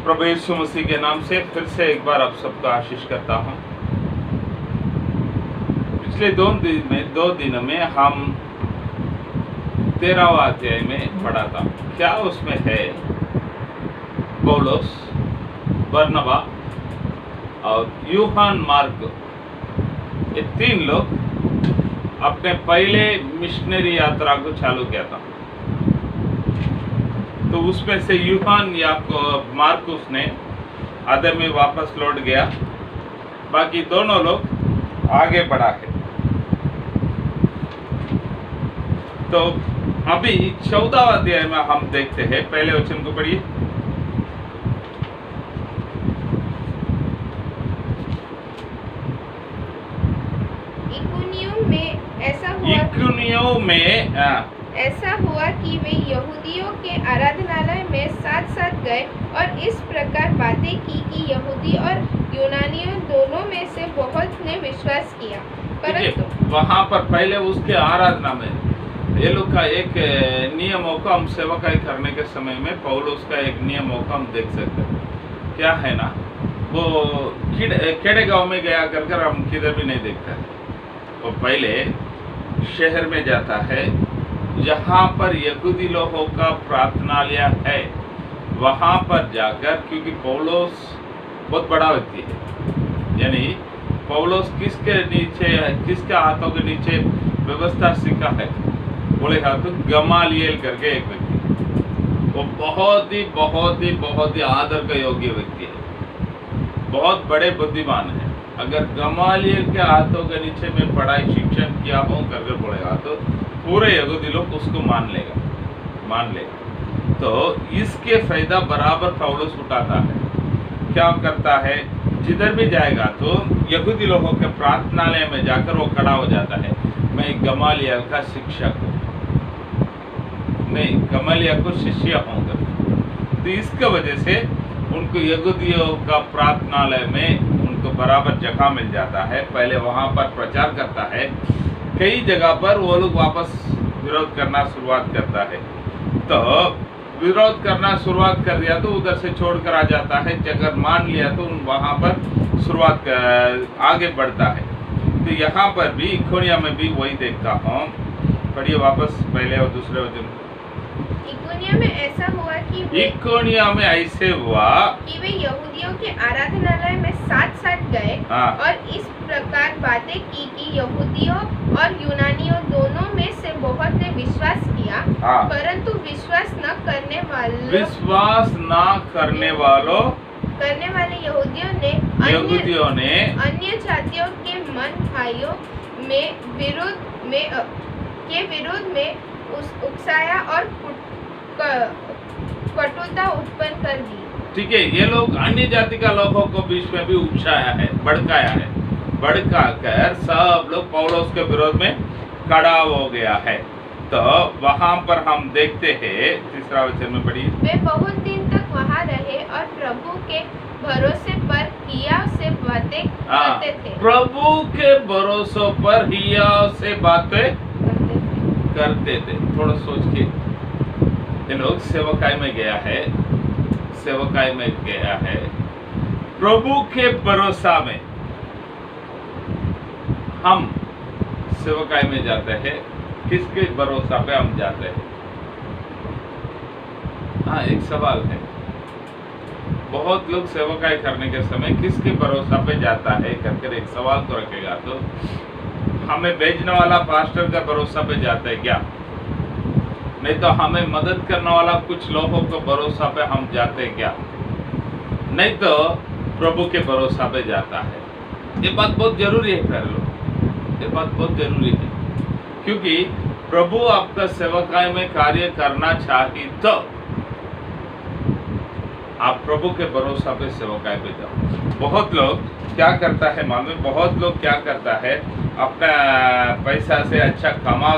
प्रभु यीशु मसीह के नाम से फिर से एक बार आप सबका आशीष करता हूं। पिछले दो दिन में हम 13वां अध्याय में पढ़ा था। क्या उसमें है? पौलुस, बरनबा और यूहान मार्क, ये 3 लोग अपने पहले मिशनरी यात्रा को चालू किया था। तो उसमें से यूहान या मार्कुस ने आधे में वापस लौट गया, बाकी दोनों लोग आगे बढ़ा है। तो अभी 14वां अध्याय में हम देखते हैं। पहले वचन को पढ़िए। इकुनियों में ऐसा हुआ कि वे यहूदियों के आराधनालय में साथ साथ गए और इस प्रकार बातें की कि यहूदी और यूनानियों दोनों में से बहुत ने विश्वास किया। परंतु वहां पर पहले उसके आराधना में ये लोग का एक नियमों को हम सेवकाई करने के समय में पौलुस का एक नियमों को हम देख सकते हैं। क्या है ना, वो खेड़े गांव में गया कर हम किधर भी नहीं देखते हैं। वो पहले शहर में जाता है, जहाँ पर यहूदी लोगों का प्रार्थनालय है, वहाँ पर जाकर, क्योंकि पौलुस बहुत बड़ा व्यक्ति है, यानी पौलुस किसके हाथों के नीचे व्यवस्था सीखा है? बोले हाथों गमालियल करके एक व्यक्ति। वो बहुत ही आदर का योग्य व्यक्ति है, बहुत बड़े बुद्धिमान है। अगर गमालियल के हाथों के नीचे में पढ़ाई शिक्षण किया हो करके बोलेगा तो पूरे यहूदी लोग उसको मान लेगा। तो इसके फायदा बराबर पौलुस उठाता है। क्या करता है? जिधर भी जाएगा तो यहूदी लोगों के प्रार्थनालय में जाकर वो खड़ा हो जाता है, मैं गमालियल का शिक्षक हूँ, मैं गमालियल को शिष्य हूँ। तो इसके वजह से उनको यहूदियों का प्रार्थनालय में उनको बराबर जगह मिल जाता है। पहले वहाँ पर प्रचार करता है, कई जगह पर वो लोग वापस विरोध करना शुरुआत करता है। तो विरोध करना शुरुआत कर दिया तो उधर से छोड़कर आ जाता है। अगर मान लिया तो वहाँ पर आगे बढ़ता है। तो यहाँ पर भी इकोनिया में भी वही देखता हूँ। पढ़िए वापस पहले और दूसरे वचन। इकोनिया में ऐसा हुआ कि वे यहूदियों के आराधनालय में साथ साथ गए और इस प्रकार बातें की कि यहूदियों और यूनानियों दोनों में से बहुत ने विश्वास किया। परंतु विश्वास न करने वाले यहूदियों ने अन्य जातियों के मन भाइयों के विरोध में उकसाया और कटुता उत्पन्न कर दी। ठीक है, ये लोग अन्य जाति का लोगों को बीच में भी उकसाया है, भड़काया है। भड़का कर सब लोग पौलुस के विरोध में खड़ा हो गया है। तो वहाँ पर हम देखते हैं, तीसरा वचन में पढ़िए। वे बहुत दिन तक वहाँ रहे और प्रभु के भरोसे पर हियाव से बातें करते थे। प्रभु के भरोसे पर हियाव से बातें करते थे। थोड़ा सोच के, ये लोग सेवकाई में गया है, प्रभु के भरोसा में हम सेवकाई में जाते हैं। किसके भरोसा पे हम जाते हैं? हाँ, एक सवाल है। बहुत लोग सेवकाई करने के समय किसके भरोसा पे जाता है करके एक सवाल तो रखेगा। तो हमें भेजने वाला पास्टर का भरोसा पे जाते हैं क्या? नहीं तो हमें मदद करने वाला कुछ लोगों को भरोसा पे हम जाते हैं क्या? नहीं तो प्रभु के भरोसा पे जाता है। ये बात बहुत जरूरी है प्यारे लोग, ये बात बहुत जरूरी है, क्योंकि प्रभु आपका सेवकाई में कार्य करना चाहिए तो आप प्रभु के भरोसा पे सेवकाई पे जाओ। बहुत लोग क्या करता है मालूम? बहुत लोग क्या करता है, अपना पैसा से अच्छा कमा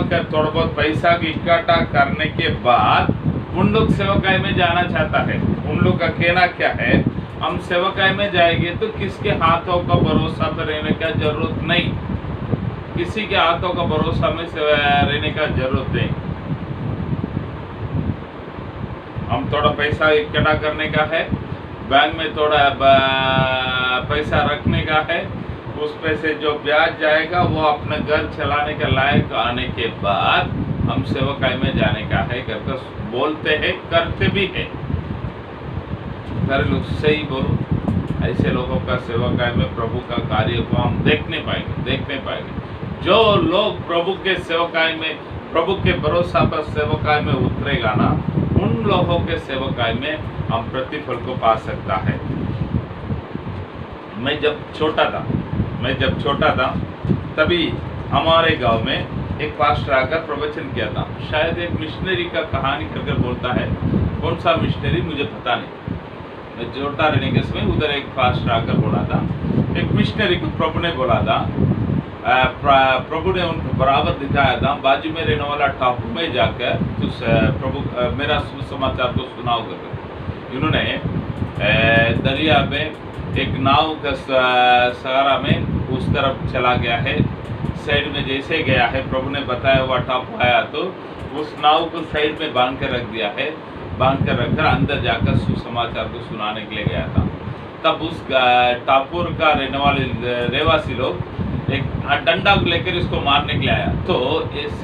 कर थोड़ा बहुत पैसा इकट्ठा करने के बाद उन लोग सेवकाई में जाना चाहता है। उन लोग का कहना क्या है, हम सेवकाई में जाएंगे तो किसके हाथों का भरोसा पर रहने का जरूरत नहीं, किसी के हाथों का भरोसा में रहने का जरूरत नहीं। हम थोड़ा पैसा इकट्ठा करने का है, बैंक में थोड़ा पैसा रखने का है, उस पैसे जो ब्याज जाएगा वो अपने घर चलाने के लायक आने के बाद हम सेवकाई में जाने का है करके बोलते हैं, करते भी है। लोग सही बोलो, ऐसे लोगों का सेवकाई में प्रभु का कार्य को हम देखने पाएंगे। जो लोग प्रभु के सेवकाई में, प्रभु के भरोसा पर सेवकाई में उतरेगा ना, उन लोगों के सेवकाई में हम प्रतिफल को पा सकता है। मैं जब छोटा था तभी हमारे गांव में एक पास्टर आकर प्रवचन किया था। शायद एक मिशनरी का कहानी करके बोलता है, कौन सा मिशनरी मुझे पता नहीं। मैं छोटा रहने के समय उधर एक पास्टर आकर बोला था, एक मिशनरी को प्रभु ने बोला था, प्रभु ने उनको बराबर दिखाया था, बाजू में रहने वाला टापू में जाकर प्रभु मेरा सुसमाचार को सुनाओ करके। इन्होंने दरिया में एक नाव का सहारा में उस तरफ चला गया है। साइड में जैसे गया है, प्रभु ने बताया हुआ टापू आया तो उस नाव को साइड में बांध कर रख दिया है, बांध कर रखकर अंदर जाकर सुसमाचार को सुनाने के लिए गया था। तब उस टापू का रहने वाले रहवासी लोग एक डंडा को लेकर इसको मारने के लिए आया। तो इस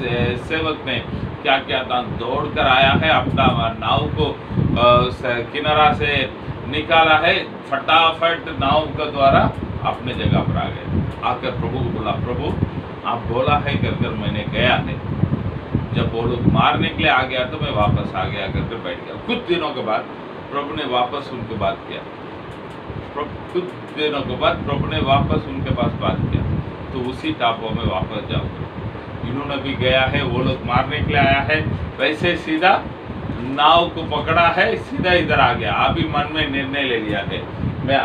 सेवक ने क्या किया था, दौड़ कर आया है, अपना नाव को किनारा से निकाला है, फटाफट नाव के द्वारा अपने जगह पर आ गए। आकर प्रभु को बोला, प्रभु आप बोला है कर मैंने गया है। जब वो लोग मारने के लिए आ गया तो मैं वापस आ गया कर बैठ गया। कुछ दिनों के बाद प्रभु ने वापस उनके बात किया, कुछ दिनों के बाद प्रभु ने वापस उनके पास बात किया, तो उसी टापू में वापस जाओ। इन्होंने भी गया है, वो लोग मारने के लिए आया है, वैसे सीधा नाव को पकड़ा है, सीधा इधर आ गया। अभी मन में निर्णय ले लिया है, मैं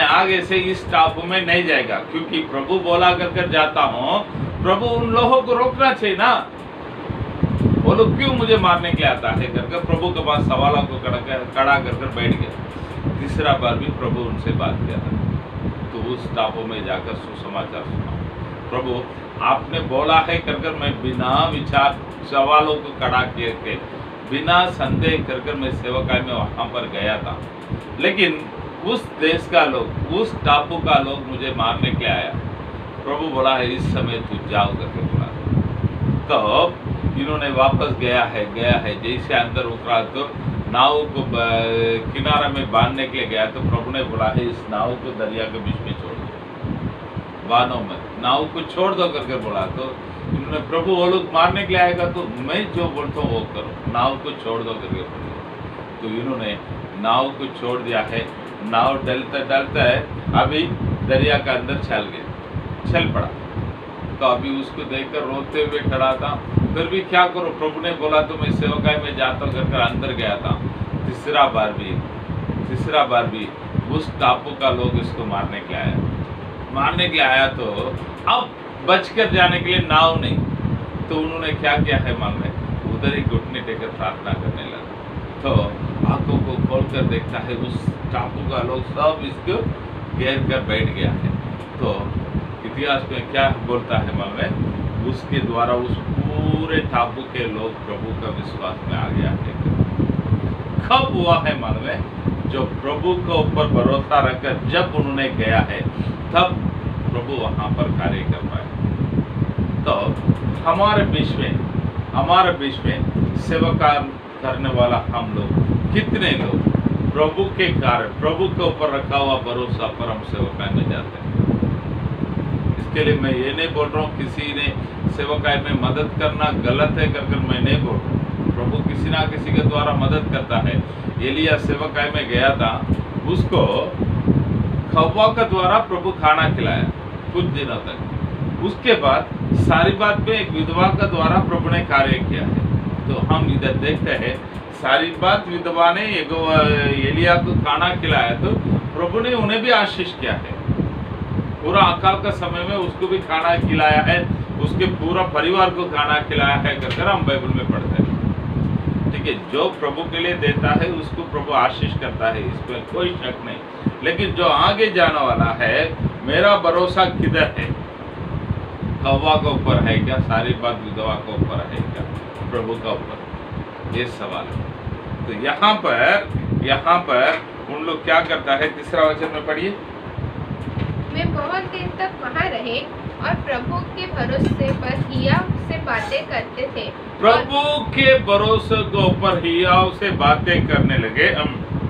आगे से इस टापू में नहीं जाएगा, क्योंकि प्रभु बोला कर जाता हूँ। प्रभु उन लोगों को रोकना चाहिए ना, वो लोग क्यों मुझे मारने के लिए आता है करके प्रभु के पास सवालों को खड़ा कर बैठ गया। तीसरा बार भी प्रभु उनसे बात किया था, तो उस टापू में जाकर सुसमाचार सुना। प्रभु आपने बोला है कर मैं बिना विचार सवालों को खड़ा किए के, बिना संदेह कर मैं सेवकाई में वहां पर गया था, लेकिन उस देश का लोग, उस टापू का लोग मुझे मारने के लिए आया। प्रभु बोला है इस समय तू जाओ करके बोला। तो इन्होंने वापस गया है। जैसे अंदर उतरा तो नाव को किनारा में बांधने के लिए गया, तो प्रभु ने बोला है इस नाव को दरिया के बीच में छोड़ दो, बानो मत, नाव को छोड़ दो करके बोला। तो इन्होंने, प्रभु वो लोग मारने के लिए आएगा तो मैं जो बोलता हूँ वो करो, नाव को छोड़ दो करके बोला। तो इन्होंने नाव को छोड़ दिया है। नाव डलता है, अभी दरिया का अंदर चल पड़ा। तो अभी उसको देखकर रोते हुए खड़ा था, फिर भी क्या करो, प्रभु ने बोला तो मैं सेवकाई में जाता हूँ कर अंदर गया था। तीसरा बार भी उस टापू का लोग इसको मारने के लिए आया। तो अब बचकर जाने के लिए नाव नहीं, तो उन्होंने क्या किया है मालूम है, उधर ही घुटने टेकर प्रार्थना करने लगा। तो आंखों को खोलकर देखता है उस टापू का लोग सब इसको घेर कर बैठ गया है। तो इतिहास में क्या बोलता है मालूम है, उसके द्वारा उस पूरे टापू के लोग प्रभु का विश्वास में आ गया है। कब हुआ है मालूम है, जो प्रभु के ऊपर भरोसा रखकर जब उन्होंने गया है, तब प्रभु वहां पर कार्य कर पाए। तो हमारे बीच में सेवा करने वाला हम लोग, कितने लोग प्रभु के कारण, प्रभु के ऊपर रखा हुआ भरोसा पर हम सेवकाई में जाते हैं। इसके लिए मैं ये नहीं बोल रहा हूँ किसी ने सेवकाई में मदद करना गलत है कर मैं नहीं बोल रहा हूँ। प्रभु किसी ना किसी के द्वारा मदद करता है। एलिया सेवकाई में गया था, उसको खवा के द्वारा प्रभु खाना खिलाया कुछ दिनों तक। उसके बाद सारी बात में एक विधवा के द्वारा प्रभु ने कार्य किया है। तो हम इधर देखते हैं, सारी बात विधवा ने एलिया को खाना खिलाया, तो प्रभु ने उन्हें भी आशीष किया है। पूरा अकाल का समय में उसको भी खाना खिलाया है, उसके पूरा परिवार को खाना खिलाया है कर हम बाइबल में पढ़ते हैं। ठीक है, जो प्रभु के लिए देता है उसको प्रभु आशीष करता है, इसमें कोई शक नहीं। लेकिन जो आगे जाने वाला है, मेरा भरोसा किधर है? हवा के ऊपर है क्या? सारी बात विधवा के ऊपर है क्या? प्रभु का ऊपर? ये सवाल है। तो यहाँ पर उन लोग क्या करता है, तीसरा वचन में पढ़िए। वे बहुत दिन तक वहाँ रहे और प्रभु के भरोसे पर हियाव से बातें करते थे। प्रभु के भरोसे के ऊपर हियाव से बातें करने लगे।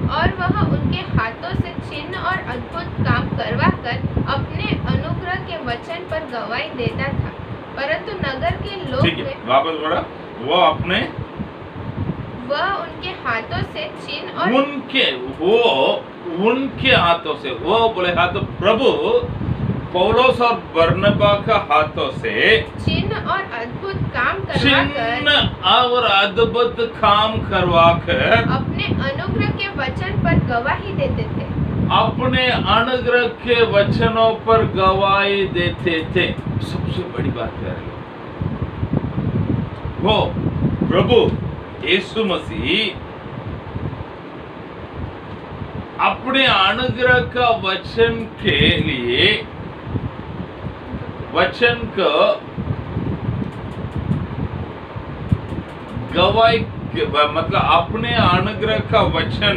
और वह उनके हाथों से चिन्ह और अद्भुत काम करवा कर अपने अनुग्रह के वचन पर गवाही देता था। परंतु नगर के लोग वापस बढ़ा, वह उनके हाथों से चिन्ह और उनके हाथों से, वो बोले हाथों, प्रभु पौलुस और बरनबा का हाथों से चिन्ह और अद्भुत काम करवाकर अपने अनुग्रह के वचन पर गवाही देते थे। अपने अनुग्रह के वचनों पर गवाही देते थे। सबसे बड़ी बात क्या है, वो प्रभु यीशु मसीह अपने अनुग्रह का वचन के लिए, वचन का गवाही, मतलब अपने अनुग्रह का वचन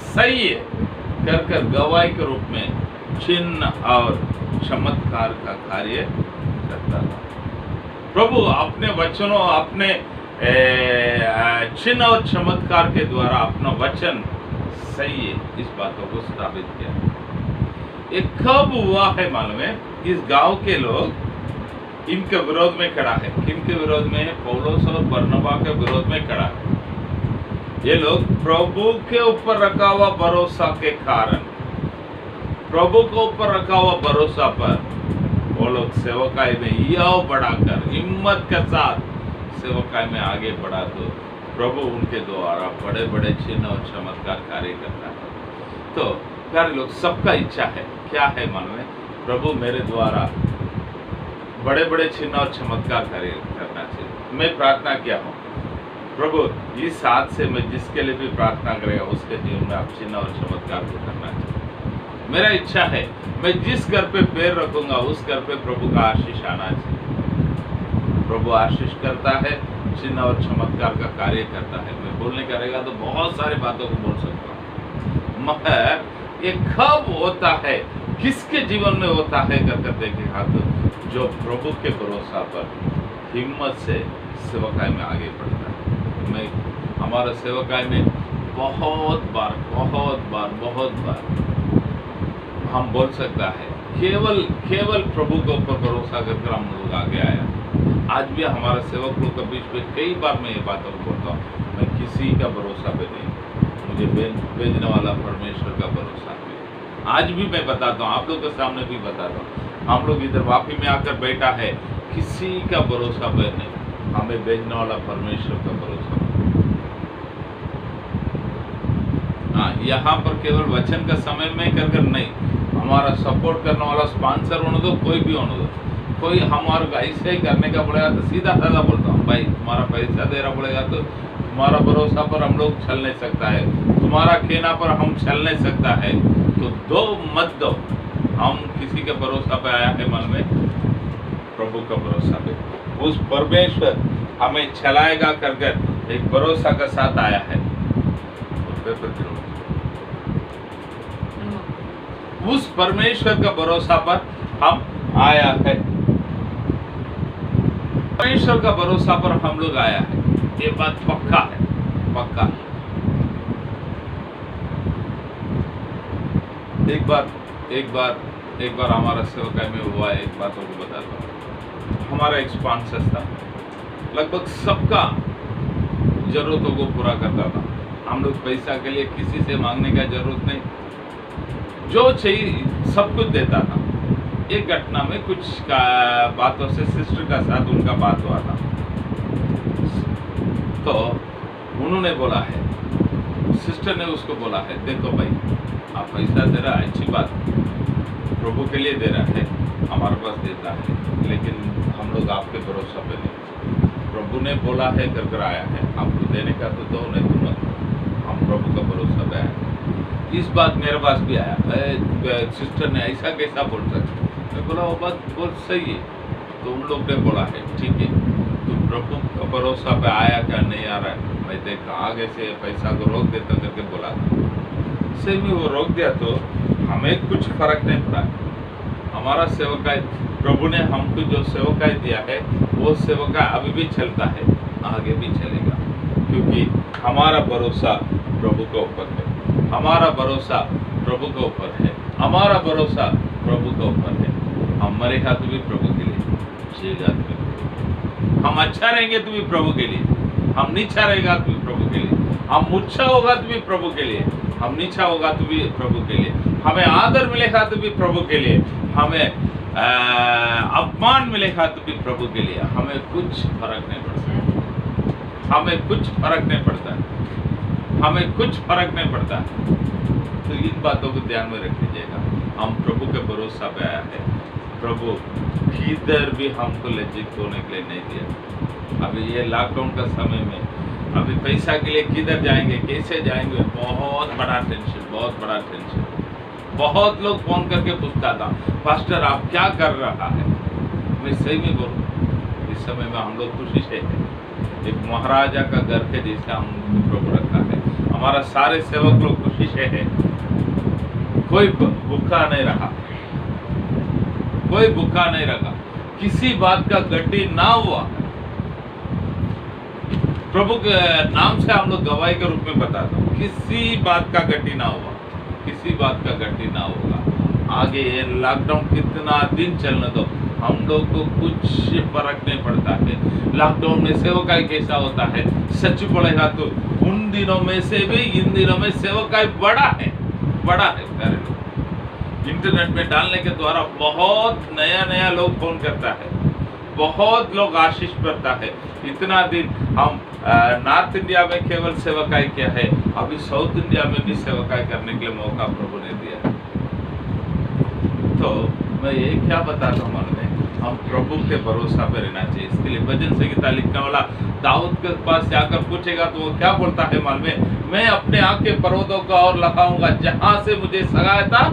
सही है कर गवाही के रूप में चिन्ह और चमत्कार का कार्य करता था। प्रभु अपने वचनों, अपने चिन्ह और चमत्कार के द्वारा अपना वचन सही है, इस बातों को स्थापित किया। ये कब हुआ है मालूम है? इस गांव के लोग इनके विरोध में खड़ा है। किनके विरोध में? पौलुस और बरनबा के विरोध में खड़ा है। ये लोग प्रभु के ऊपर रखा हुआ भरोसा के कारण, प्रभु के ऊपर रखा हुआ भरोसा पर वो लोग सेवकाई में यह बढ़ाकर हिम्मत के साथ सेवकाई में आगे बढ़ा, तो प्रभु उनके द्वारा बड़े बड़े चिन्ह और चमत्कार कार्य करता है। तो प्यारे लोग, सबका इच्छा है, क्या है मालूम है? प्रभु मेरे द्वारा बड़े बड़े चिन्ह और चमत्कार कार्य करना चाहिए। मैं प्रार्थना किया हूँ, प्रभु इस हाथ से मैं जिसके लिए भी प्रार्थना करेगा उसके जीवन में आप चिन्ह और चमत्कार को करना चाहिए। मेरा इच्छा है मैं जिस घर पे पैर रखूंगा उस घर पे प्रभु का आशीष आना चाहिए। प्रभु आशीष करता है, चिन्ह और चमत्कार का कार्य करता है। मैं बोलने का रहेगा तो बहुत सारी बातों को बोल सकता हूँ, मगर ये कब होता है, किसके जीवन में होता है कर देखे हाथ, जो प्रभु के भरोसा पर हिम्मत से सेवकाई में आगे बढ़ता है। मैं हमारा सेवकाई में बहुत बार हम बोल सकता है केवल प्रभु के ऊपर भरोसा करके हम लोग आगे आया। आज भी हमारे सेवक लोग के बीच में कई बार मैं ये बातों को बोलता हूँ, मैं किसी का भरोसा पे नहीं, मुझे भेजने वाला परमेश्वर का भरोसा है। आज भी मैं बताता हूँ, आप लोग के सामने भी बताता हूँ, हम लोग इधर वापी में आकर बैठा है, किसी का भरोसा पे नहीं, हमें भेजने वाला परमेश्वर का भरोसा। हाँ, यहाँ पर केवल वचन का समय में कर नहीं, हमारा सपोर्ट करने वाला स्पॉन्सर होने दो, कोई भी होने दो, कोई हमारे को ऐसे ही करने का पड़ेगा तो सीधा साधा बोलता हूँ, भाई तुम्हारा पैसा दे रहा पड़ेगा तो तुम्हारा भरोसा पर हम लोग चल नहीं सकता है, तुम्हारा कहना पर हम चल नहीं सकता है, तो दो मत दो। हम किसी के भरोसा पे आया है, मन में प्रभु का भरोसा पे, उस परमेश्वर हमें चलाएगा कर एक भरोसा के साथ आया है। उस परमेश्वर का भरोसा पर हम आया है, परमेश्वर का भरोसा पर हम लोग आया है, ये बात पक्का है, पक्का। एक बार हमारा सेवकाई में हुआ, एक बातों को बताता हूँ। हमारा एक स्पॉन्सर था, लगभग सबका जरूरतों को पूरा करता था। हम लोग पैसा के लिए किसी से मांगने का जरूरत नहीं, जो चाहिए सब कुछ देता था। एक घटना में कुछ बातों से सिस्टर का साथ उनका बात हुआ था, तो उन्होंने बोला है, सिस्टर ने उसको बोला है, देखो भाई आप पैसा दे रहा है, अच्छी बात, प्रभु के लिए दे रहा है, हमारे पास देता है, लेकिन हम लोग आपके भरोसा पे नहीं, प्रभु ने बोला है कर आया है, आपको देने का तो दो, नहीं तो मत, हम प्रभु का भरोसा पे आया। इस बात मेरे पास भी आया, सिस्टर ने ऐसा कैसा बोल सकते, मैं बोला वो बात बहुत सही है, तो उन लोग ने बोला है ठीक है, तो प्रभु का भरोसा पे आया क्या नहीं आ रहा है, मैं देखा आगे से पैसा को रोक देता करके बोला था, से भी वो रोक दिया तो हमें कुछ फर्क नहीं पड़ा। हमारा सेवकाई, प्रभु ने हमको जो सेवकाई दिया है वो सेवकाई अभी भी चलता है, आगे भी चलेगा, क्योंकि हमारा भरोसा प्रभु के ऊपर है, हमारा भरोसा प्रभु के ऊपर है, हमारा भरोसा प्रभु के ऊपर है। हम मरेगा तो भी प्रभु के लिए, जिएगा तो भी प्रभु, हम अच्छा रहेंगे तो भी प्रभु के लिए, हम नीचा रहेगा तो भी प्रभु के लिए, हम ऊंचा होगा तो भी प्रभु के लिए, हम नीचा होगा तो भी प्रभु के लिए, हमें आदर मिलेगा तो भी प्रभु के लिए, हमें अपमान मिलेगा तो भी प्रभु के लिए, हमें कुछ फर्क नहीं पड़ता, हमें कुछ फर्क नहीं पड़ता, हमें कुछ फर्क नहीं पड़ता। तो इन बातों को ध्यान में रख लीजिएगा। हम प्रभु के भरोसा पे आया है, प्रभु किधर भी हमको लज्जित होने के लिए नहीं दिया। अभी ये लॉकडाउन का समय में अभी पैसा के लिए किधर जाएंगे, कैसे जाएंगे, बहुत बड़ा टेंशन, बहुत बड़ा टेंशन। बहुत लोग फोन करके पूछता था, पास्टर आप क्या कर रहा है। मैं सही में बोलूं, इस समय में हम लोग खुशी से हैं। एक महाराजा का घर है जिसका हम प्रभु रखा है, हमारा सारे सेवक लोग खुशी से है, कोई भूखा नहीं रहा, कोई भूखा नहीं रहा, किसी बात का गड्डी ना हुआ। प्रभु के नाम से हम लोग गवाही के रूप में बताता हूँ, किसी बात का गड्डी ना हुआ, किसी बात का गड्डी ना होगा। आगे ये लॉकडाउन कितना दिन चलने दो, हम लोग को कुछ फर्क नहीं पड़ता है। लॉकडाउन में सेवकाई कैसा होता है, सच बोलेगा तो उन दिनों में से भी इन दिनों में सेवकाई बड़ा है, बड़ा है। इंटरनेट में डालने के द्वारा बहुत नया नया लोग फोन करता है, बहुत लोग आशीष करता है। इतना दिन हम नॉर्थ इंडिया में केवल सेवकाई किया है, अभी साउथ इंडिया में भी सेवकाई करने के लिए मौका प्रभु ने दिया। तो मैं ये क्या बताता हूँ, हम प्रभु के भरोसा पे रहना चाहिए। इसके लिए भजन संहिता लिखने वाला दाऊद के पास जाकर पूछेगा तो वो क्या बोलता है मालूम है, मैं अपने आँख के पर्वतों का और लगाऊंगा, जहां से मुझे सहायता।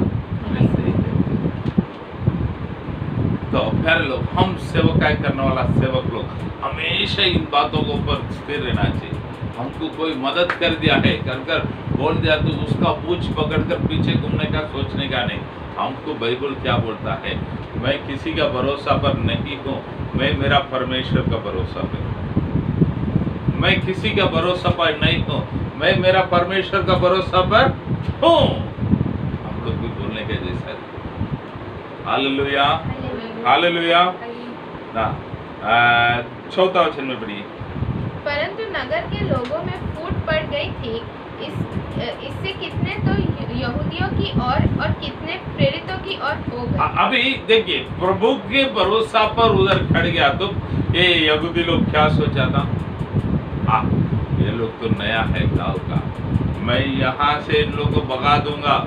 तो प्यारे लोग, हम सेवकाई करने वाला सेवक लोग हमेशा इन बातों के ऊपर स्थिर रहना चाहिए। हमको कोई मदद कर दिया है, कर बोल दिया तो उसका पूछ पकड़कर पीछे घूमने का, सोचने का नहीं। हमको बाइबल क्या बोलता है, मैं किसी का भरोसा पर नहीं हूँ, मैं मेरा परमेश्वर का भरोसा पर हूँ। मैं किसी का भरोसा पर नहीं हूँ, मैं मेरा परमेश्वर का भरोसा पर हूँ। हम लोग भी बोलने के जैसा है। Hallelujah, hallelujah. ना 4 वचन में पढ़िए। परंतु नगर के लोगों में फूट पड़ गई थी, इससे कितने तो यहूदियों की और कितने प्रेरितों की ओर हो गए। अभी देखिए, प्रभु के भरोसा पर उधर खड़ गया तो ये यहूदी लोग क्या सोचा था, ये लोग तो नया है गाँव का, मैं यहाँ से इन लोगों को भगा दूंगा,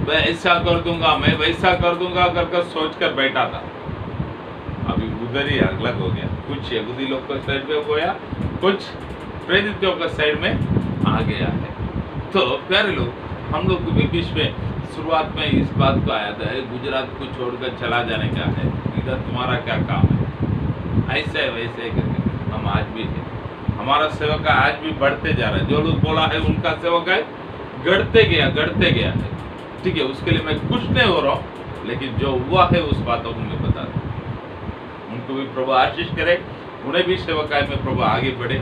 मैं ऐसा कर दूंगा, मैं वैसा कर दूंगा कर सोच कर बैठा था। अभी उधर ही अलग हो गया, कुछ यहूदी लोग का साइड में हो गया, कुछ प्रेरितों का साइड में आ गया है। तो प्यारे लोग, हम लोग भी बीच में शुरुआत में इस बात को आया था, गुजरात को छोड़कर चला जाने का है, इधर तुम्हारा क्या काम है, ऐसे वैसे करके हम आज भी है। हमारा सेवक आज भी बढ़ते जा रहा है। जो लोग बोला है उनका सेवक है गढ़ते गया है। ठीक है, उसके लिए मैं कुछ नहीं हो रहा हूँ, लेकिन जो हुआ है उस बातों को मैं बता दूँ। उनको भी प्रभु आशीष करे, उन्हें भी सेवकाई में प्रभु आगे बढ़े,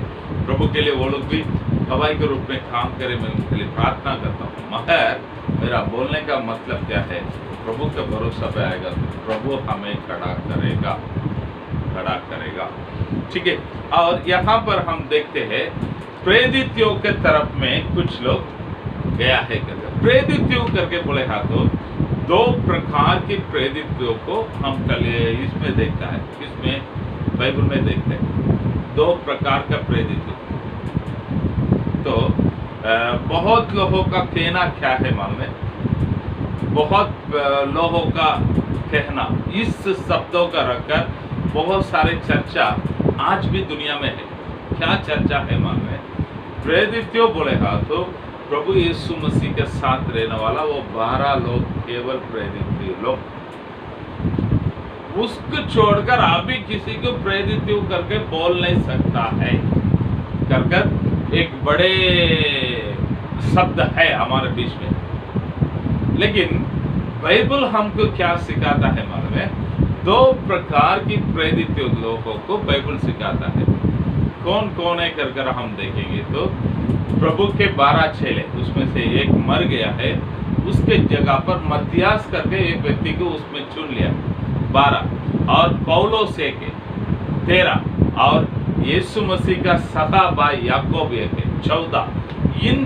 प्रभु के लिए वो लोग भी गवाही के रूप में काम करे। मैं उनके लिए प्रार्थना करता हूँ। मगर मेरा बोलने का मतलब क्या है, प्रभु का भरोसा पे आएगा तो प्रभु हमें खड़ा करेगा। ठीक है, और यहाँ पर हम देखते हैं प्रेरितों के तरफ में कुछ लोग गया है करके, प्रेरितों करके बोले हाँ, तो 2 प्रकार के प्रेरितों को हम कल इसमें देखता है, इसमें बाइबल में देखते हैं 2 प्रकार का प्रेरित। तो बहुत लोगों का कहना क्या है मालूम है, बहुत लोगों का कहना, इस शब्दों का रखकर बहुत सारे चर्चा आज भी दुनिया में है। क्या चर्चा है मालूम है, प्रेरितों बोले हाँ तो प्रभु यीशु मसीह के साथ रहने वाला वो 12 लोग, केवल प्रेरित लोग। उसको छोड़कर अभी किसी को प्रेरित करके बोल नहीं सकता है कर एक बड़े शब्द है हमारे बीच में। लेकिन बाइबल हमको क्या सिखाता है मालूम है? 2 प्रकार की प्रेरित लोगों को बाइबल सिखाता है। कौन कौन है कर हम देखेंगे तो प्रभु के 12 चेले, उसमें से एक मर गया है, उसके जगह पर मत्थियास करके एक व्यक्ति को उसमें चुन लिया 12, और पौलोस एक 13, और यीशु मसीह का सगा भाई याकूब एक 14। इन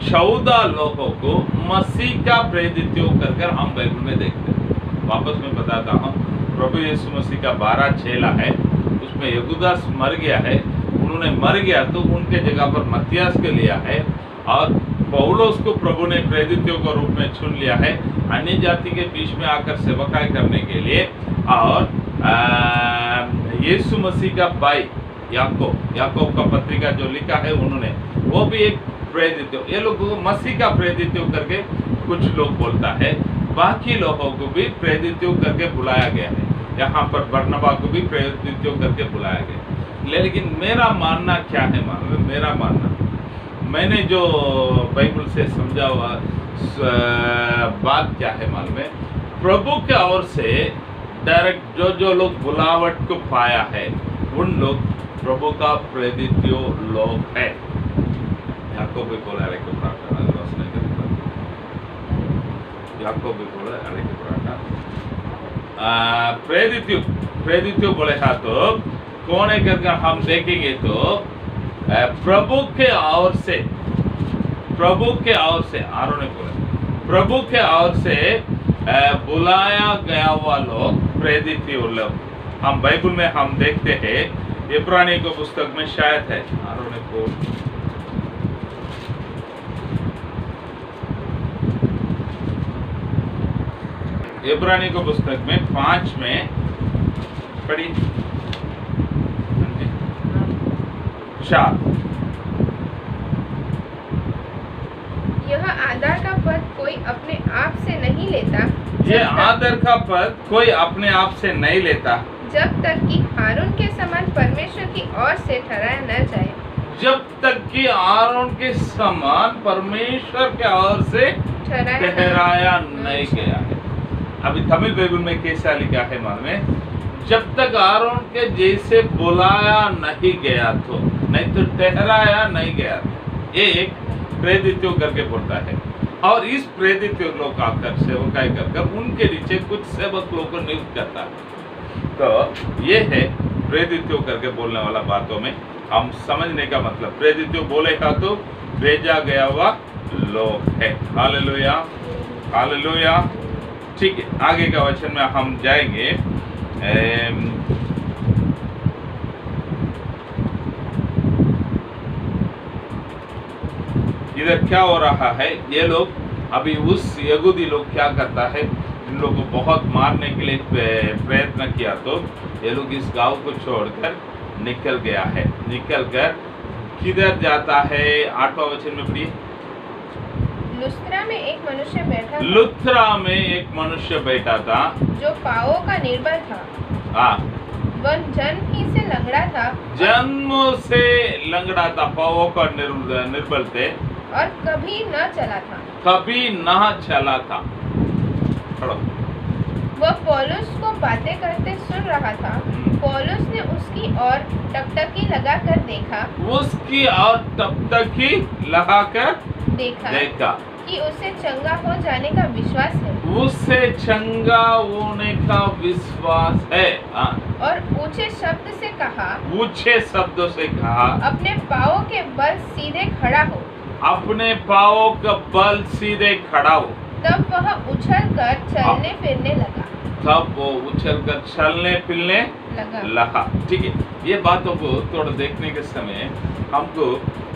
14 लोगों को मसीह का प्रेरित कर हम बाइबल में देखते हैं। वापस मैं बताता हूँ, प्रभु यीशु मसीह का 12 चेला है, उसमें यहूदास मर गया है, उन्होंने मर गया तो उनके जगह पर मत्थियास को लिया है, और पौलोस को प्रभु ने प्रेरितों के रूप में चुन लिया है अन्य जाति के बीच में आकर सेवकाई करने के लिए। और यीशु मसीह का भाई याकूब का पत्रिका जो लिखा है उन्होंने, वो भी एक प्रेरित, ये लोग मसीह का प्रेरित करके कुछ लोग बोलता है, बाकी लोगों को भी प्रेरित करके बुलाया गया है। यहाँ पर बरनबा को भी प्रेरित करके बुलाया गया। लेकिन मेरा मानना क्या है मालूम? मेरा मानना, मैंने जो बाइबल से समझा हुआ बात क्या है मालूम है? प्रभु के ओर से डायरेक्ट जो लोग बुलावट को पाया है उन लोग प्रभु का प्रेरित लोग है। याकूब भी बोला अरे को प्रार्थना याकूब भी बोला अरे को प्रार्थना प्रेरित बोले था तो कौन है करके हम देखेंगे तो प्रभु के ओर से आरों ने बोला प्रभु के ओर से बुलाया गया हुआ लोग प्रेरित लोग। हम बाइबल में हम देखते हैं, इब्रानी को पुस्तक में शायद है, आरों ने बोल इब्रानी को पुस्तक में 5 में पढ़ी 4। यह आदर का पद कोई अपने आप से नहीं लेता। ये आदर का पद कोई अपने आप से नहीं लेता जब तक कि हारून के समान परमेश्वर की ओर से ठहराया न जाए। जब तक कि आरोन के समान परमेश्वर के ओर से ठहराया नहीं गया है। अभी तमिल बाइबल में कैसा लिखा है मालूम है? जब तक आरोन के जैसे बुलाया नहीं गया तो, नहीं तो ठहराया नहीं गया। ये एक प्रेरित करके बोलता है, और इस प्रेरित लोग आकर सेवकाई कर उनके नीचे कुछ सेवक लोग को नियुक्त करता है। तो ये है प्रेरित करके बोलने वाला बातों में हम समझने का मतलब, प्रेरित बोलेगा तो भेजा गया हुआ लोग है। Hallelujah hallelujah. ठीक है, आगे का वचन में हम जाएंगे। इधर क्या हो रहा है? ये लोग अभी उस यहूदी लोग क्या करता है, इन लोगों को बहुत मारने के लिए प्रयत्न किया तो ये लोग इस गांव को छोड़कर निकल गया है। निकल कर किधर जाता है? 8वां वचन में पढ़िए। लुस्त्रा में एक मनुष्य बैठा था। लुस्त्रा में एक मनुष्य बैठा था जो पांवों का निर्बल था। हाँ, वह जन्म ही से लंगड़ा था। जन्म से लंगड़ा था, पांवों का निर्बल थे, और कभी न चला था। कभी न चला था। वह पौलुस को बातें करते सुन रहा था। पौलुस ने उसकी ओर टकटकी लगाकर देखा। उसकी ओर टकटकी लगाकर देखा कि उसे चंगा हो जाने का विश्वास है। उससे चंगा होने का विश्वास है। और ऊंचे शब्द से कहा, ऊंचे शब्दों से कहा, अपने पाँवों के बल सीधे खड़ा हो। अपने पाँवों का बल सीधे खड़ा हो। तब वह उछलकर चलने फिरने लगा। तब वो उछलकर चलने फिरने लगा। ठीक है, ये बातों को थोड़ा देखने के समय हमको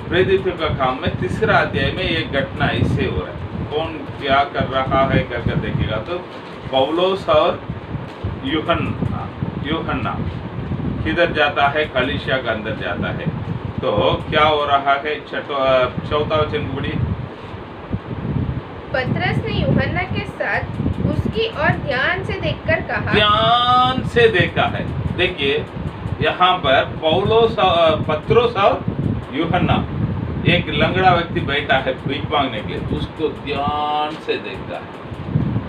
प्रेरितों का काम में 3रा अध्याय में ये घटना इससे हो रहा है। कौन क्या कर रहा है करके देखेगा तो पौलुस और यूहन्ना किधर जाता है? कलीसिया के अंदर जाता है। तो क्या हो रहा है? 4वां वचन पढ़िए। पतरस ने यूहन्ना के साथ उसकी की और ध्यान से देखकर कहा। ध्यान से देखा है। देखिए यहाँ पर पौलोस, पत्रोस और यूहन्ना, एक लंगड़ा व्यक्ति बैठा है भीख मांगने के लिए, उसको ध्यान से देखता है,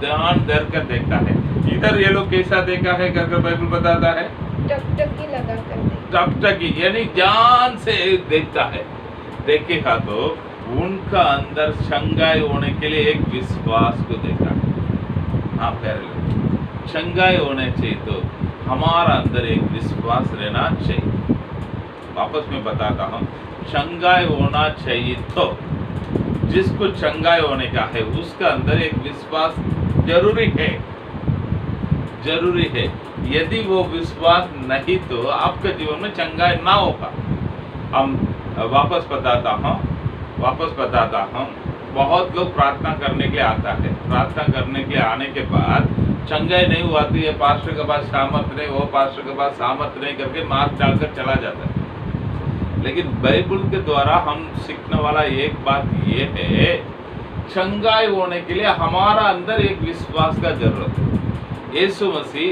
ध्यान धरकर देखता है। इधर ये लोग कैसा देखा है करके बाइबल बताता है, टकटकी लगाकर टकटकी यानी ध्यान से देखता है। देखेगा तो उनका अंदर शंगाई होने के लिए एक विश्वास को देखा है। हाँ प्यारे लोग, शंगाई होने चाहिए तो हमारा अंदर एक विश्वास रहना चाहिए। वापस मैं बताता हूँ, शंगाई होना चाहिए तो जिसको शंगाई होने का है उसका अंदर एक विश्वास जरूरी है, जरूरी है। यदि वो विश्वास नहीं तो आपके जीवन में चंगाई ना होगा। हम वापस बताता हूँ, बहुत लोग प्रार्थना करने के लिए आता है, प्रार्थना करने के लिए आने के बाद चंगाई नहीं हुआ तो ये पास्टर के पास सामर्थ नहीं, वो पास्टर के पास सामर्थ नहीं करके मार्क डालकर चला जाता है। लेकिन बाइबल के द्वारा हम सीखने वाला एक बात ये है, चंगाई होने के लिए हमारा अंदर एक विश्वास का जरूरत है। यीशु मसीह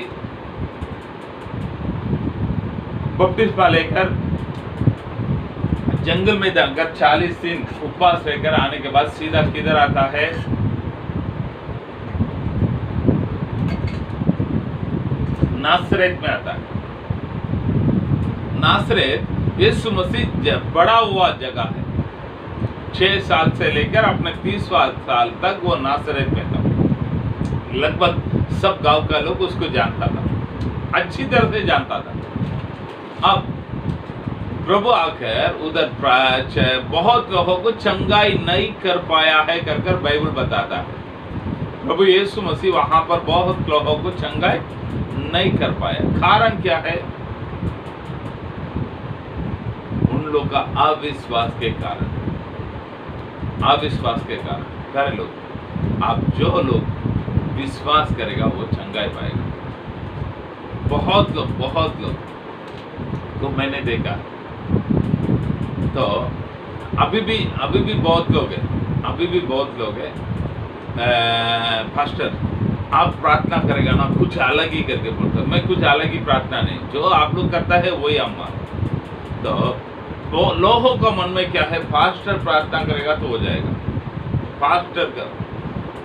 बपतिस्मा लेकर जंगल में जाकर 40 दिन उपवास रहकर आने के बाद सीधा किधर आता है, नासरेत में आता है। नासरेत यीशु मसीह बड़ा हुआ जगह है। 6 साल से लेकर अपने 30 साल तक वो नासरेत में था। लगभग सब गांव का लोग उसको जानता था, अच्छी तरह से जानता था। अब प्रभु आकर उधर बहुत लोगों को चंगाई नहीं कर पाया है कर बाइबल बताता है। प्रभु यीशु मसीह वहां पर बहुत लोगों को चंगाई नहीं कर पाया। कारण क्या है? उन लोगों का अविश्वास के कारण, अविश्वास के कारण। सारे लोग, आप जो लोग विश्वास करेगा वो चंगाई पाएगा। बहुत लोग तो मैंने देखा, तो अभी भी बहुत लोग हैं, पास्टर आप प्रार्थना करेगा ना कुछ अलग ही करके बोलता। मैं कुछ अलग ही प्रार्थना नहीं, जो आप लोग करता है वही हम मानते। तो लोगों का मन में क्या है, पास्टर प्रार्थना करेगा तो हो जाएगा, पास्टर का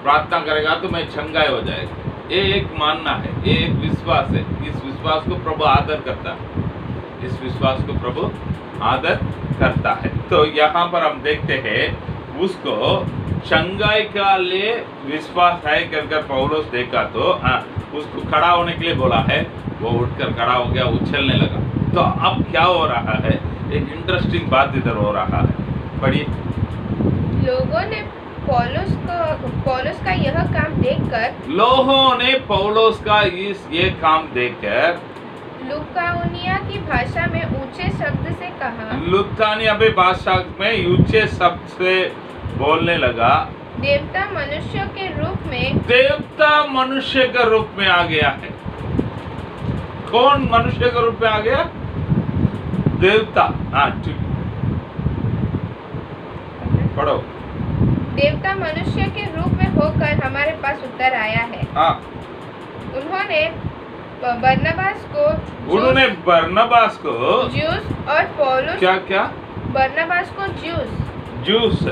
प्रार्थना करेगा तो मैं चंगाई हो जाएगा। ये एक मानना है, ये एक विश्वास है। इस विश्वास को प्रभु आदर करता है, इस विश्वास को प्रभु आदर करता है। तो यहाँ पर हम देखते हैं उसको चंगाई का लिए विश्वास है कर पौलुस देखा तो उसको खड़ा होने के लिए बोला है, वो उठकर खड़ा हो गया, उछलने लगा। तो अब क्या हो रहा है, एक इंटरेस्टिंग बात इधर हो रहा है, पढ़िए। लोगों ने पौलुस का यह काम देखकर लुकाउनिया की भाषा में ऊंचे शब्द से कहा, लुकाउनिया की भाषा में ऊंचे शब्द से बोलने लगा, देवता मनुष्य के रूप में आ गया है। कौन मनुष्य के रूप में आ गया? देवता। पढ़ो। देवता मनुष्य के रूप में होकर हमारे पास उतर आया है। उन्होंने बरनबास को ज्यूस और पौलुस क्या बरनबास को ज्यूस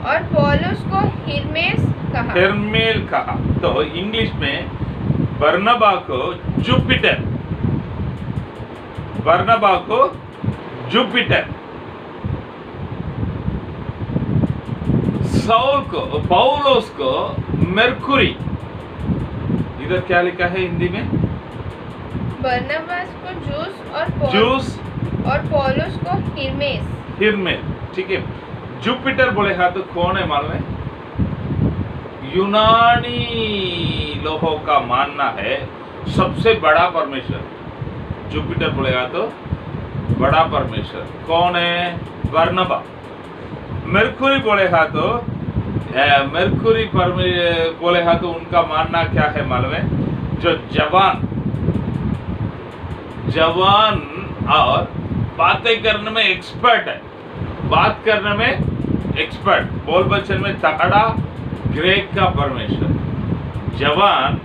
और पौलुस को हिरमेल कहा। तो इंग्लिश में बरनबा को जुपिटर, साउल को, पौलुस को मरकुरी। इधर क्या लिखा है हिंदी में? बरनबास को ज्यूस और पौलुस को हिरमेल। ठीक है। जुपिटर बोले हाँ तो कौन है मालूम है? यूनानी लोगों का मानना है सबसे बड़ा परमेश्वर। जुपिटर बोलेगा तो बड़ा परमेश्वर कौन है? बरनबा। मरकुरी बोलेगा तो बोलेगा तो उनका मानना क्या है मालूम है? जो जवान और बातें करने में एक्सपर्ट है, बात करने में एक्सपर्ट, बोल बचन में तगड़ा, ग्रेक का परमेश्वर। जवान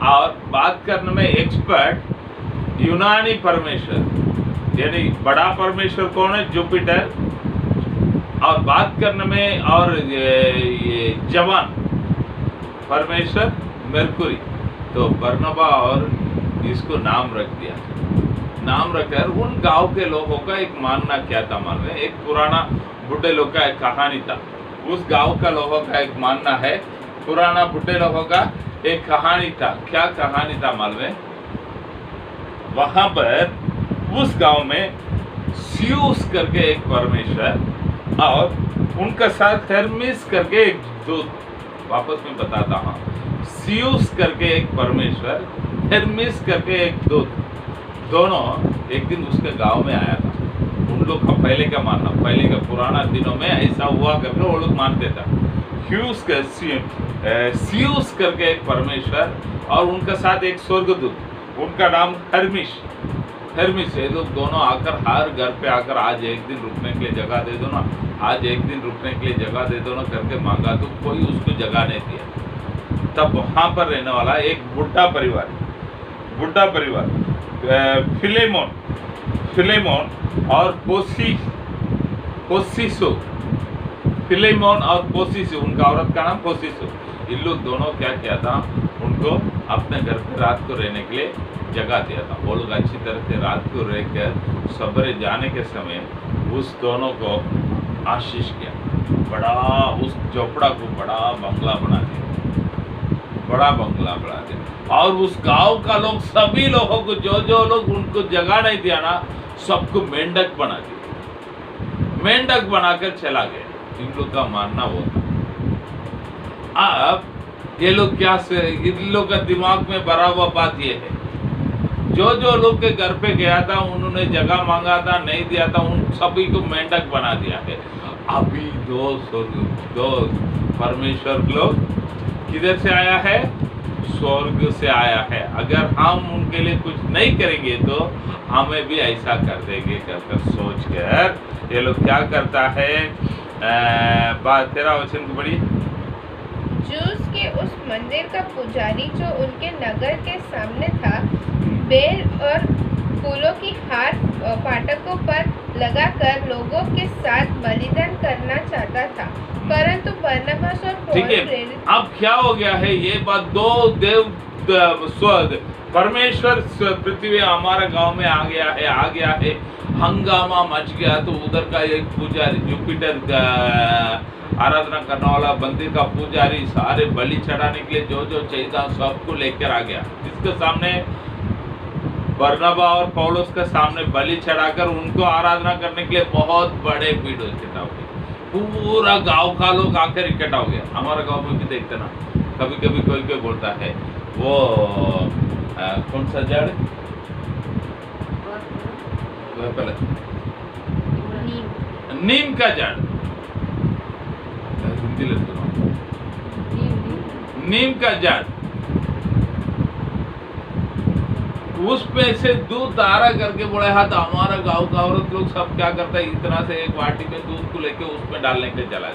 और बात करने में एक्सपर्ट यूनानी परमेश्वर, यानी बड़ा परमेश्वर कौन है? जुपिटर, और बात करने में और ये जवान परमेश्वर मरकुरी। तो बरनबा और इसको नाम रख दिया। नाम रखकर उन गांव के लोगों का एक मानना क्या था मालूम है? एक पुराना बुढ़े लोग का एक कहानी था। उस गांव का लोगों का एक मानना है, पुराना बुढ़े लोगों का एक कहानी था। क्या कहानी था मालूम है? वहां पर उस गांव में स्यूस करके एक परमेश्वर और उनका साथ हेर्मिस करके एक दूत, वापस में बताता हूं, स्यूस करके एक परमेश्वर, हेर्मिस करके एक दूत, दोनों एक दिन उसके गांव में आया था। उन लोग का पहले का मानना, पहले का पुराना दिनों में ऐसा हुआ करके वो लोग मानते थे। स्यूस करके एक परमेश्वर और उनका साथ एक स्वर्गदूत, उनका नाम हेर्मिस। ये लोग दोनों आकर हर घर पे आकर आज एक दिन रुकने के लिए जगह दे दो ना, आज एक दिन रुकने के लिए जगह दे दो ना करके मांगा, तो कोई उसको जगह नहीं दिया। तब वहां पर रहने वाला एक बुढ़ा परिवार फिलेमोन और पोसिसो, उनका औरत का नाम पोसिसो। इन लोग दोनों क्या किया था? उनको अपने घर पे रात को रहने के लिए जगह दिया था। वो लोग अच्छी तरह से रात को रहकर सवेरे जाने के समय उस दोनों को आशीष किया। बड़ा उस झोपड़ा को बड़ा बंगला बना दिया और उस गांव का लोग, सभी लोगों को, जो लोग उनको जगह नहीं दिया ना, सबको मेंढक बना दिया। मेंढक बनाकर चला गया। इन लोग का मानना वो था। अब ये लोग क्या से, इन लोग का दिमाग में भरा हुआ बात ये है, जो लोग के घर पे गया था, उन्होंने जगह मांगा था, नहीं दिया था, उन सभी को मेंढक बना दिया है। अभी दो परमेश्वर लोग किधर से आया है? स्वर्ग से आया है। अगर हम उनके लिए कुछ नहीं करेंगे तो हमें भी ऐसा कर देंगे कर सोच कर ये लोग क्या करता है? 13 वचन को पढ़िए। जूस के उस मंदिर का पुजारी जो उनके नगर के सामने था, बेल और फूलों की हार फाटकों पर लगाकर लोगों के साथ बलिदान करना चाहता था, परंतु बरनबास और पौल प्रेरित। अब क्या हो गया है? ये बात दो देव परमेश्वर पृथ्वी हमारे गांव में आ गया है, हंगामा मच गया। तो उधर का एक पुजारी, जुपिटर का आराधना करने वाला मंदिर का पुजारी, सारे बलि चढ़ाने के लिए जो चाहिए था सबको लेकर आ गया। इसके सामने बरनबा और पौलुस के सामने बलि चढ़ाकर उनको आराधना करने के लिए बहुत बड़े भीड़ इकट्ठा हो गई। पूरा गांव का लोग आकर इकट्ठा हो गया। हमारे गांव में भी देखते ना, कभी कभी कोई बोलता है वो कौन सा जड़ पहले नीम का जड़, हिंदी लेते नीम का जड़, उस पे से दूध तारा करके बोले हाँ। तो हमारा गांव का औरत लोग सब क्या करता है? इतना से एक बाटी में दूध को लेके उसमें डालने के चला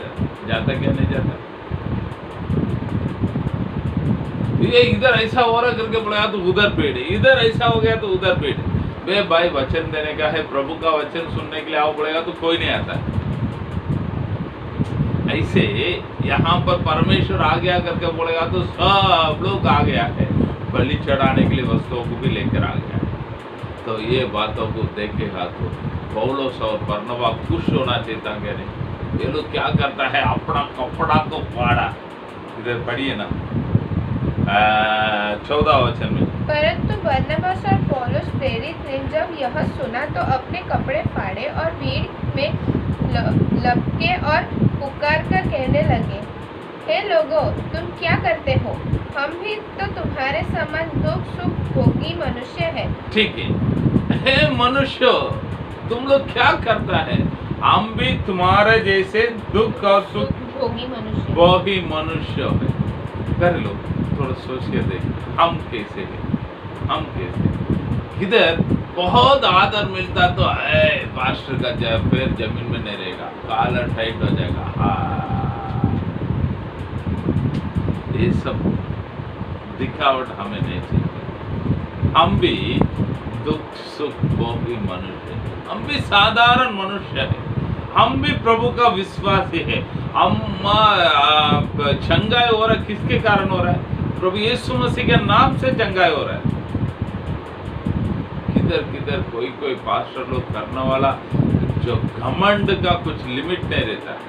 जाता क्या नहीं जाता? ये इधर ऐसा हो रहा करके बोले हाँ, तो उधर पेड़ है, इधर ऐसा हो गया तो उधर पेड़ है। बे भाई, वचन देने का है, प्रभु का वचन सुनने के लिए आओ बोलेगा तो कोई नहीं आता। ऐसे यहाँ पर परमेश्वर आ गया करके बोलेगा तो सब लोग आ गया है, बलि चढ़ाने के लिए वस्तुओं को भी लेकर आ गया। तो ये बातों को देखेगा तो पौलुस और बरनबा खुश होना चाहिए। ये लोग क्या करता है? अपना कपड़ा को फाड़ा। इधर पढ़िए ना 14 वचन में। परंतु बरनबास और पौलुस प्रेरित ने जब यह सुना तो अपने कपड़े फाड़े और भीड़ में लपके और पुकार कर कहने लगे, हे लोगों, तुम क्या करते हो? हम भी तो तुम्हारे समान दुख सुख भोगी मनुष्य है। ठीक है, हे मनुष्य, तुम लोग क्या करता है? हम भी तुम्हारे जैसे दुख और सुख भोगी मनुष्य है। कर लो, थोड़ा सोच के देख, हम कैसे इधर बहुत आदर मिलता तो है, पास्टर का पैर जमीन में नहीं रहेगा, कॉलर टाइट हो जाएगा। हाँ, ये सब दिखावट हमें नहीं चाहिए। हम भी दुख सुख भोगी मनुष्य हैं, हम भी साधारण मनुष्य हैं, हम भी प्रभु का विश्वासी है। हम चंगाई हो रहा है, किसके कारण हो रहा है? प्रभु यीशु मसीह के नाम से चंगाई हो रहा है। किधर किधर कोई कोई पास्टर लोग करने वाला जो घमंड का कुछ लिमिट नहीं रहता है,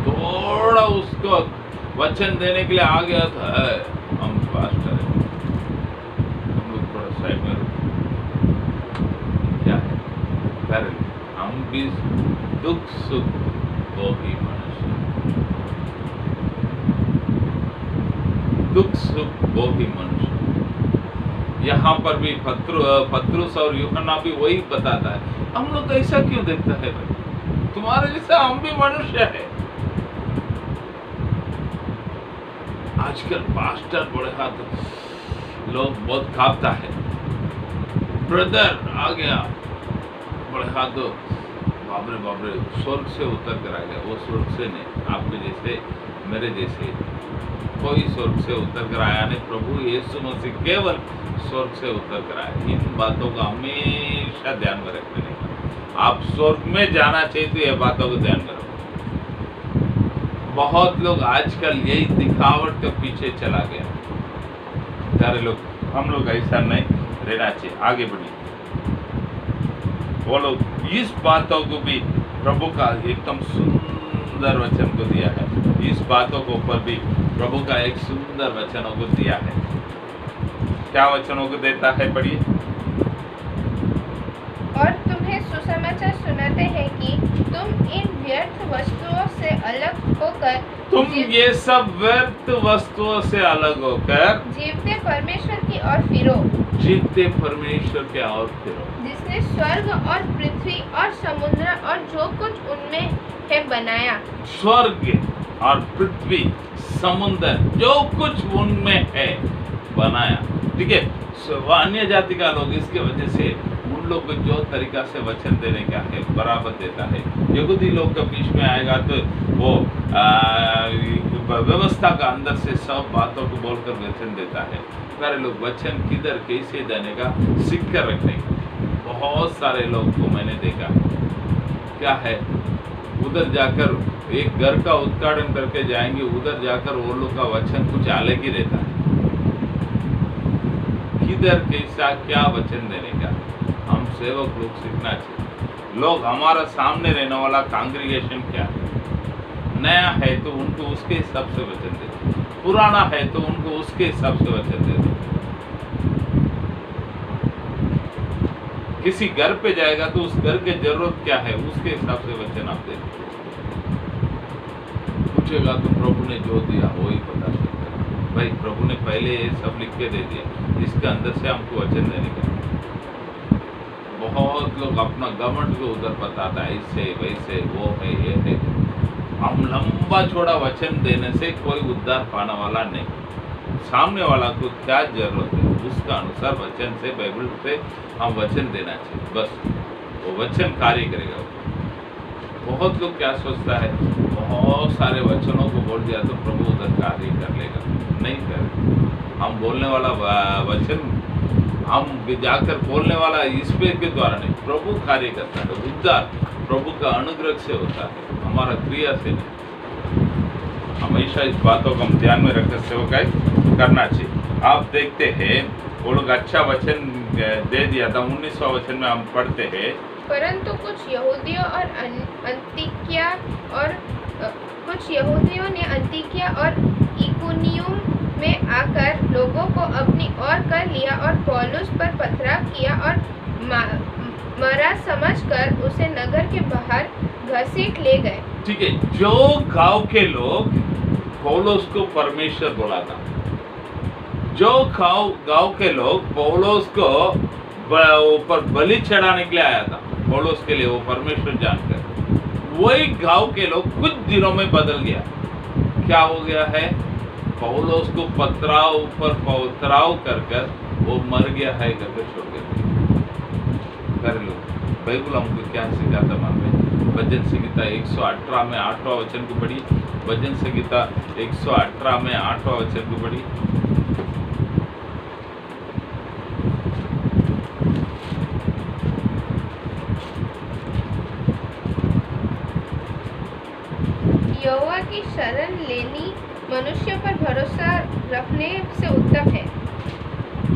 थोड़ा उसको वचन देने के लिए आ गया था, हम पास्टर है, हम लोग थोड़ा साइड में क्या है कर, हम भी दुख सुख भोगी मनुष्य, दुख सुख भोगी मनुष्य। यहाँ पर भी पत्रुस और यूहन्ना भी वही बताता है। हम लोग ऐसा क्यों देखता है भाई? तुम्हारे जैसा हम भी मनुष्य है। आजकल पास्टर बड़े हाथ लोग बहुत कांपता है, ब्रदर आ गया बड़े हाथ, बाबरे बाबरे स्वर्ग से उतर कर आ गया। वो स्वर्ग से नहीं, आपके जैसे मेरे जैसे कोई स्वर्ग से उतर कर आया नहीं, प्रभु यीशु मसीह केवल स्वर्ग से उतर कर आया। इन बातों का हमेशा ध्यान में रखने का। आप स्वर्ग में जाना चाहिए तो ये बातों को ध्यान में रखो। बहुत लोग आजकल यही दिखावट के पीछे चला गया। सारे लोग, हम लोग ऐसा नहीं रहना चाहिए। आगे बढ़िए, वो लोग इस बातों को भी प्रभु का एकदम सुंदर वचन को दिया है। इस बातों को ऊपर भी प्रभु का एक सुंदर वचनों को दिया है। क्या वचनों को देता है? पढ़िए। और तुम्हें सुसमाचार सुनाते हैं कि तुम इन व्यर्थ वस्तुओं से अलग होकर, तुम ये सब व्यर्थ वस्तुओं से अलग होकर जीवते परमेश्वर की ओर फिरो, जीवते परमेश्वर के ओर फिरो, जिसने स्वर्ग और पृथ्वी और समुद्र और जो कुछ उनमें है बनाया। स्वर्ग और पृथ्वी, समुद्र, जो कुछ उनमें है बनाया। ठीक है। अन्य जाति का लोग इसके वजह से उन लोग को जो तरीका से वचन देने का है बराबर देता है। यहूदी लोग के बीच में आएगा तो वो व्यवस्था का अंदर से सब बातों को बोलकर वचन देता है। सारे लोग वचन किधर कैसे देने का सीख कर रखने का। बहुत सारे लोग को मैंने देखा क्या है, उधर जाकर एक घर का उद्घाटन करके जाएंगे, उधर जाकर वो लोग का वचन कुछ अलग ही रहता है। किधर कैसा क्या वचन देने का हम सेवक लोग सीखना चाहिए। लोग हमारा सामने रहने वाला कांग्रीगेशन क्या है, नया है तो उनको उसके हिसाब से वचन दे दो, पुराना है तो उनको उसके हिसाब से वचन दे दो। किसी घर पे जाएगा तो उस घर की जरूरत क्या है उसके हिसाब से वचन आप दे दो। पूछेगा तो प्रभु ने जो दिया वो ही बता सकता है। भाई प्रभु ने पहले ये सब लिख के दे दिया, इसके अंदर से हमको वचन देने का। बहुत लोग अपना घमंड को उधर बताता है, इससे वैसे वो है ये है। हम लंबा चौड़ा वचन देने से कोई उद्धार पाने वाला नहीं। सामने वाला को क्या जरूरत है उसका अनुसार वचन से, बाइबल से हम वचन देना चाहिए। बस वो वचन कार्य करेगा। बहुत लोग क्या सोचता है, बहुत सारे वचनों को बोल दिया तो प्रभु उधर कार्य कर लेगा। नहीं कर, हम बोलने वाला वचन हम जाकर बोलने वाला ईश्वर के द्वारा नहीं, प्रभु कार्य करता है। उद्धार प्रभु का अनुग्रह से होता है, हमारा क्रिया से नहीं। हमेशा इस बातों को हम ध्यान में रखकर सेवकाई करना चाहिए। आप देखते हैं वो लोग अच्छा वचन दे दिया था। 19वां वचन में हम पढ़ते हैं, परंतु कुछ यहूदियों ने अंतिकिया और इकुनियुम में आकर लोगों को अपनी ओर कर लिया और पौलुस पर पथराव किया और मरा समझकर उसे नगर के बाहर घसीट ले गए। ठीक है। जो गांव के लोग पौलुस को परमेश्वर बोला था, जो गांव के लोग पौलुस को ऊपर बलि चढ़ाने के लिए आया था, पौलुस के लिए वो परमेश्वर जानकर, वही गांव के लोग कुछ दिनों में बदल गया। क्या हो गया है, पौलुस को पथराव ऊपर पथराव कर वो मर गया है करके छोड़ गया। कर लो, बाइबल हमको क्या सिखाता मान रहे, भजन संहिता 118 में 8वां वचन को पढ़ी। भजन संहिता 118 में 8वां वचन को पढ़ी। यहोवा की शरण लेनी मनुष्य पर भरोसा रखने से उत्तम है।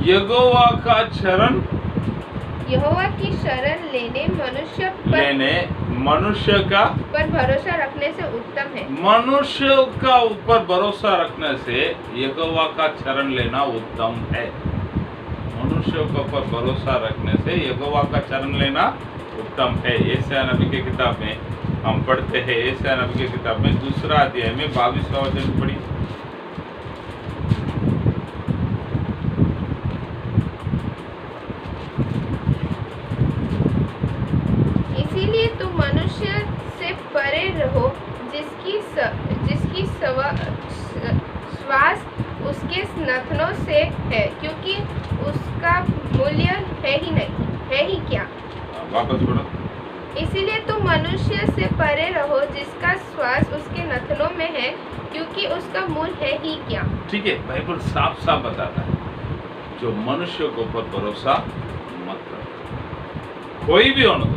यहोवा की शरण लेने मनुष्य का पर भरोसा रखने से उत्तम है। मनुष्य का ऊपर भरोसा रखने से यहोवा का शरण लेना उत्तम है। मनुष्य के ऊपर भरोसा रखने से यहोवा का शरण लेना उत्तम है। यशायाह नबी की किताब में हम पढ़ते हैं, यशायाह नबी की किताब में 2 अध्याय में 22वां वचन पढ़ी। इसीलिए तुम मनुष्य से परे रहो, जिसकी श्वास उसके नथनों से है, क्योंकि उसका मूल्य है ही क्या। वापस पढ़ो। इसीलिए तुम मनुष्य से परे रहो, जिसका श्वास उसके नथनों में है, क्योंकि उसका मूल है ही क्या। ठीक है, बाइबल साफ साफ बताता है जो मनुष्य के ऊपर भरोसा मत करो। कोई भी होना दो,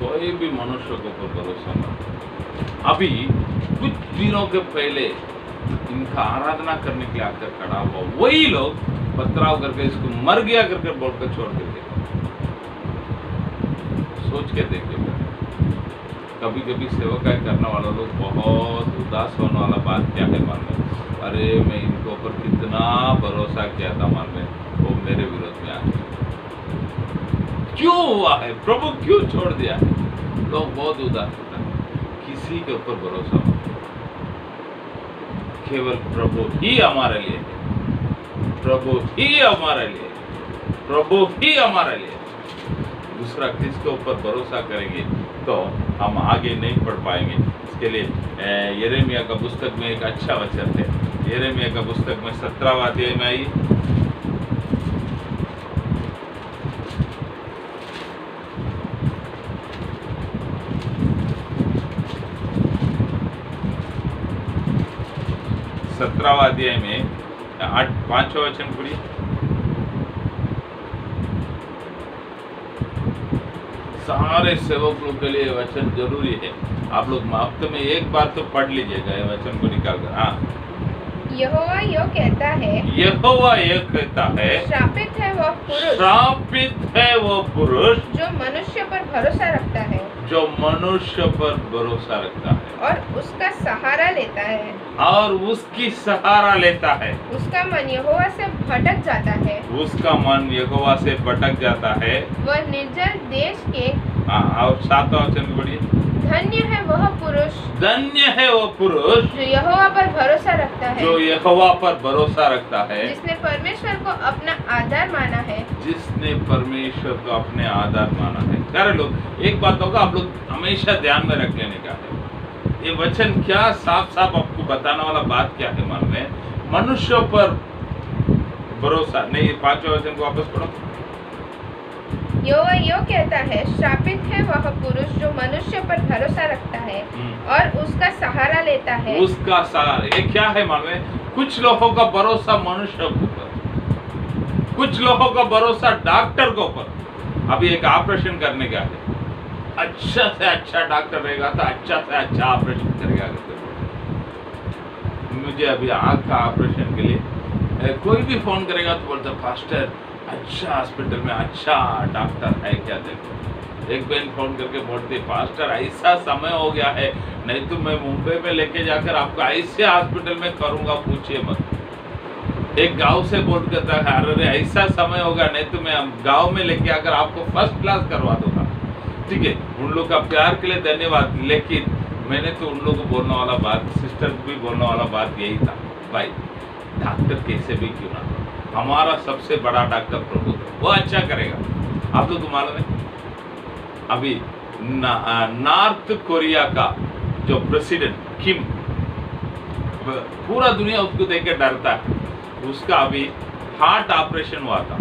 कोई भी मनुष्य के ऊपर भरोसा मत करो। अभी कुछ दिनों के पहले इनका आराधना करने के लिए आकर खड़ा हुआ वही लोग पथराव करके इसको मर गया करके बोलकर छोड़ देते। सोच के देखिए, कभी कभी सेवकाई करने वाला लोग बहुत उदास होने वाला बात क्या है मालूम? अरे मैं इनके ऊपर कितना भरोसा किया था मालूम, वो मेरे विरोध में आ गए। क्यों हुआ है? प्रभु क्यों छोड़ दिया है? लोग बहुत उदास होता है। किसी के ऊपर भरोसा मत करो, केवल प्रभु ही हमारे लिए है। प्रभु ही हमारे लिए, प्रभु ही हमारे लिए। दूसरा किसके ऊपर भरोसा करेंगे तो हम आगे नहीं बढ़ पाएंगे। इसके लिए यिर्मयाह का पुस्तक में एक अच्छा वचन है। यिर्मयाह का पुस्तक में 17वां अध्याय में आई, अध्याय में 5वां वचन पढ़िए। सारे सेवक लोग के लिए वचन जरूरी है। आप लोग हफ्ते में एक बार तो पढ़ लीजिएगा ये वचन को निकाल कर। हाँ, यहोवा यह कहता है, यहोवा यह कहता है, श्रापित है वह पुरुष, श्रापित है वो पुरुष जो मनुष्य पर भरोसा रखता है, जो मनुष्य पर भरोसा रखता है और उसका सहारा लेता है, और उसकी सहारा लेता है। उसका मन यहोवा से भटक जाता है, उसका मन यहोवा से भटक जाता है। वह निर्जल देश के। हाँ, और 7वां वचन पढ़िए। धन्य है वह पुरुष, धन्य है वो पुरुष जो यहोवा पर भरोसा रखता है, जो यहोवा पर भरोसा रखता है, जिसने परमेश्वर को अपना आधार माना है, जिसने परमेश्वर को अपने आधार माना है। प्यारे लोग, एक बात होगा आप लोग हमेशा ध्यान में रख लेने का है। ये वचन क्या साफ साफ आपको बताने वाला बात क्या है मालूम है? मनुष्य पर भरोसा नहीं। 5वां वचन को वापस पढ़ो। यहोवा यह कहता है, श्रापित है वह पुरुष जो मनुष्य पर भरोसा रखता है और उसका सहारा लेता है। उसका सहारा ये क्या है मालूम है? कुछ लोगों का भरोसा मनुष्य के ऊपर, कुछ लोगों का भरोसा डॉक्टर के ऊपर। अभी एक ऑपरेशन करने का है, अच्छा से अच्छा डॉक्टर रहेगा तो अच्छा से अच्छा ऑपरेशन करेगा। मुझे अभी आँख का ऑपरेशन के लिए कोई भी फोन करेगा तो बोलता फास्टर अच्छा हॉस्पिटल में अच्छा डॉक्टर है क्या? देखो, एक बहन फोन करके बोलती फास्टर ऐसा समय हो गया है, नहीं तो मैं मुंबई में लेके जाकर आपको ऐसे हॉस्पिटल में करूंगा, पूछिए मत। एक गांव से बोल करता है अरे ऐसा समय होगा, नहीं तो मैं गांव में लेके आकर आपको फर्स्ट क्लास करवा दूंगा। ठीक है, उन लोग का प्यार के लिए धन्यवाद, लेकिन मैंने तो उन लोग को बोलने वाला बात, सिस्टर को भी बोलने वाला बात यही था, भाई डॉक्टर कैसे भी क्यों ना, हमारा सबसे बड़ा डॉक्टर प्रभु है, वो अच्छा करेगा। आप लोग को मालूम है अभी नॉर्थ कोरिया का जो प्रेसिडेंट किम, पूरा दुनिया उसको देख के डरता है। उसका अभी हार्ट ऑपरेशन हुआ था,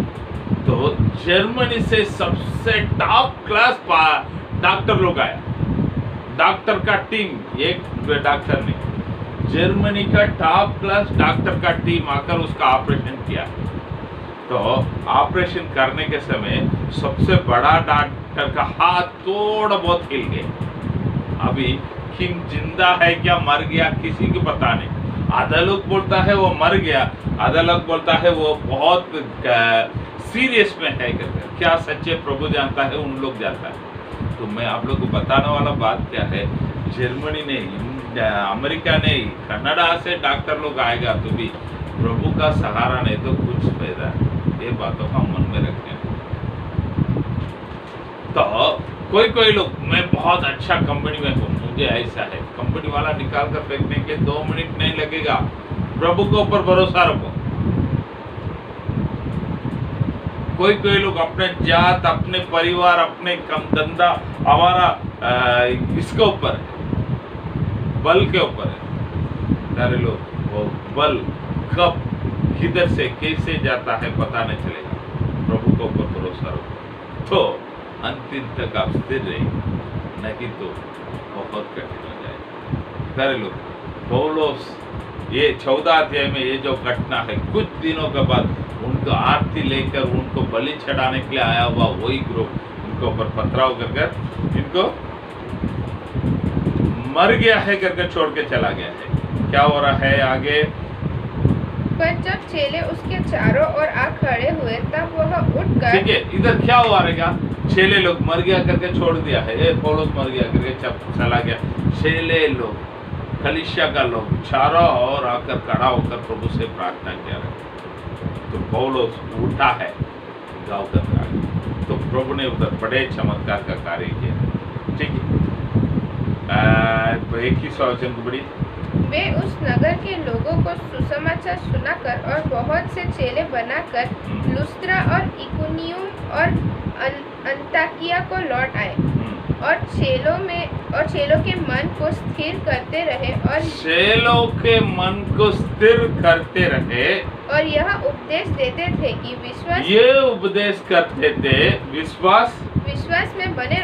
तो जर्मनी से सबसे टॉप क्लास डॉक्टर लोग आया, डॉक्टर का टीम, एक डॉक्टर ने, जर्मनी का टॉप क्लास डॉक्टर का टीम आकर उसका ऑपरेशन किया। तो ऑपरेशन करने के समय सबसे बड़ा डॉक्टर का हाथ थोड़ा बहुत हिल गया। अभी किंग जिंदा है क्या मर गया किसी को पता नहीं। आधा लोग बोलता है वो मर गया, आधा लोग बोलता है वो बहुत सीरियस में है। क्या सच्चे प्रभु जानता है, उन लोग जानता है। तो मैं आप लोग को बताने वाला बात क्या है, जर्मनी नहीं, अमेरिका नहीं, कनाडा से डॉक्टर लोग आएगा तो भी प्रभु का सहारा नहीं तो कुछ फायदा है। ये बातों का मन में रखने। तो कोई लोग, मैं बहुत अच्छा कंपनी में हूँ, मुझे ऐसा है, कंपनी वाला निकाल कर फेंकने के 2 मिनट नहीं लगेगा। प्रभु के ऊपर भरोसा रखो। कोई लोग अपने जात, अपने परिवार, अपने कम धंधा, हमारा इसके ऊपर है, बल के ऊपर है। सारे लोग वो बल कब किधर से कैसे जाता है पता नहीं चलेगा। प्रभु के ऊपर भरोसा रखो तो अंतिम तक आप स्थिर रहेंगे, नहीं तो बहुत कठिन हो जाएगा। सारे लोग पौलुस ये 14 अध्याय में ये जो घटना है, कुछ दिनों के बाद उनको आरती लेकर उनको बलि चढ़ाने के लिए आया हुआ वही ग्रुप उनको ऊपर पथराव कर इनको मर गया है करके छोड़ के चला गया है। क्या हो रहा है आगे? पर जब चेले उसके चारों ओर आ खड़े हुए तब वह उठकर, ठीक है, इधर क्या हुआ रहेगा? चेले लोग मर गया करके छोड़ दिया है, ये पौलुस मर गया करके चला गया। चेले लोग, कलीसिया का लोग चारों ओर आकर खड़ा होकर प्रभु से प्रार्थना किया। तो पौलुस उठा है गाँव का, तो प्रभु ने उधर बड़े चमत्कार का कार्य किया। ठीक है, 21 वचन को बड़ी। वे उस नगर के लोगों को सुसमाचार सुनाकर और बहुत से चेले बनाकर लुस्त्रा और इकुनियुम और अंताकिया को लौट आए और चेलों के मन को स्थिर करते रहे और यह उपदेश देते थे कि विश्वास में बने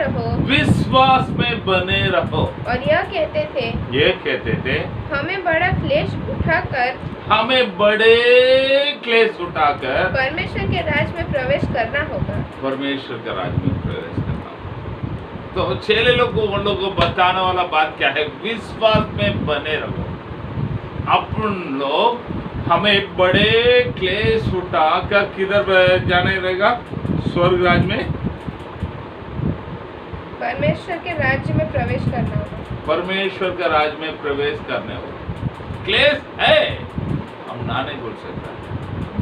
रहो और यह कहते थे हमें बड़े क्लेश उठाकर परमेश्वर के राज में प्रवेश करना होगा। तो चेले लोग को उन लोगों को बताने वाला बात क्या है? विश्वास में बने रहो। अपन लोग हमें बड़े क्लेश उठाकर किधर जाने रहेगा? स्वर्ग राज में, परमेश्वर के राज्य में प्रवेश करना होगा। परमेश्वर के राज में प्रवेश करने होगा। क्लेश है, हम ना नहीं बोल सकता,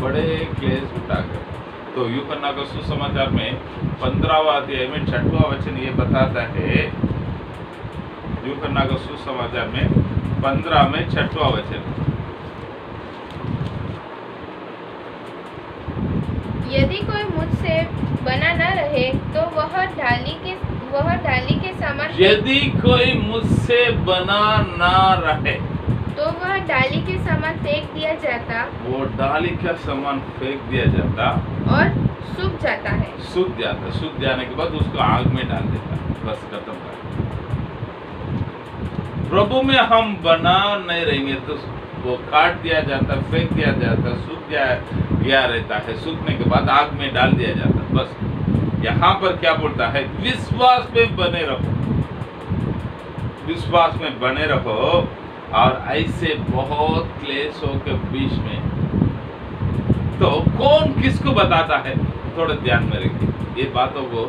बड़े क्लेश उठाकर। तो यूहन्ना का सुसमाचार में 15वां अध्याय में 6वां वचन ये बताता है। यूहन्ना का सुसमाचार में 15 में 6वां वचन, यदि कोई मुझसे बना न रहे तो वह डाली के समान, यदि कोई मुझसे बना ना रहे तो वह डाली के समान फेंक दिया जाता, वो डाली का समान फेंक दिया जाता और सूख जाता है। सूख जाने के बाद उसको आग में डाल देता, बस खत्म कर। प्रभु में हम बना नहीं रहेंगे तो वो काट दिया जाता, फेंक दिया जाता, सूख गया रहता है। सूखने के बाद आग में डाल दिया जाता, बस। यहाँ पर क्या बोलता है? विश्वास में बने रहो, विश्वास में बने रहो। और ऐसे बहुत क्लेशों के बीच में तो कौन किसको बताता है? थोड़ा ध्यान में रखिए ये बातों को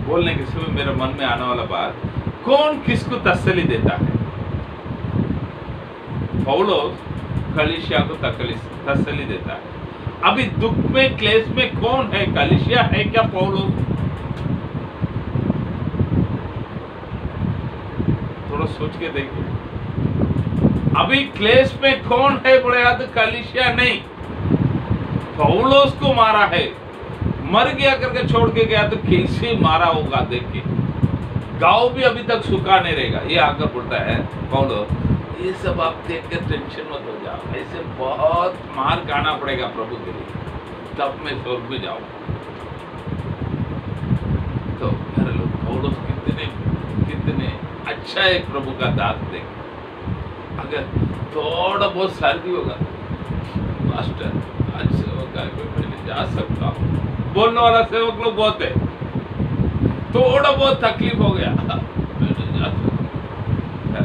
बोलने के समय मेरे मन में आने वाला बात, कौन किसको तसल्ली देता है? पौलुस कलीसिया को तसल्ली देता है। अभी दुख में, क्लेश में कौन है? कलीसिया है क्या पौलुस? थोड़ा सोच के देखिए। अभी क्लेश में कौन है? बोले तो कलीसिया नहीं, पौलुस को मारा है। मर गया करके छोड़ के गया तो कैसे मारा होगा देखिए। गांव भी अभी तक सूखा नहीं रहेगा। ये आकर बोलता है पौलुस, ये सब आप देख कर टेंशन मत हो जाओ, ऐसे बहुत मार खाना पड़ेगा प्रभु के लिए, तब मैं स्वर्ग में जाऊँ। तो यार लोग पौलुस कितने अच्छा एक प्रभु का दास देंगे। अगर थोड़ा बहुत सर्दी होगा, मास्टर आज सेवकाई में मैं जा सकता हूँ, बोलने वाला सेवक लोग बहुत है। थोड़ा बहुत तकलीफ हो गया, मैं नहीं जा सकता।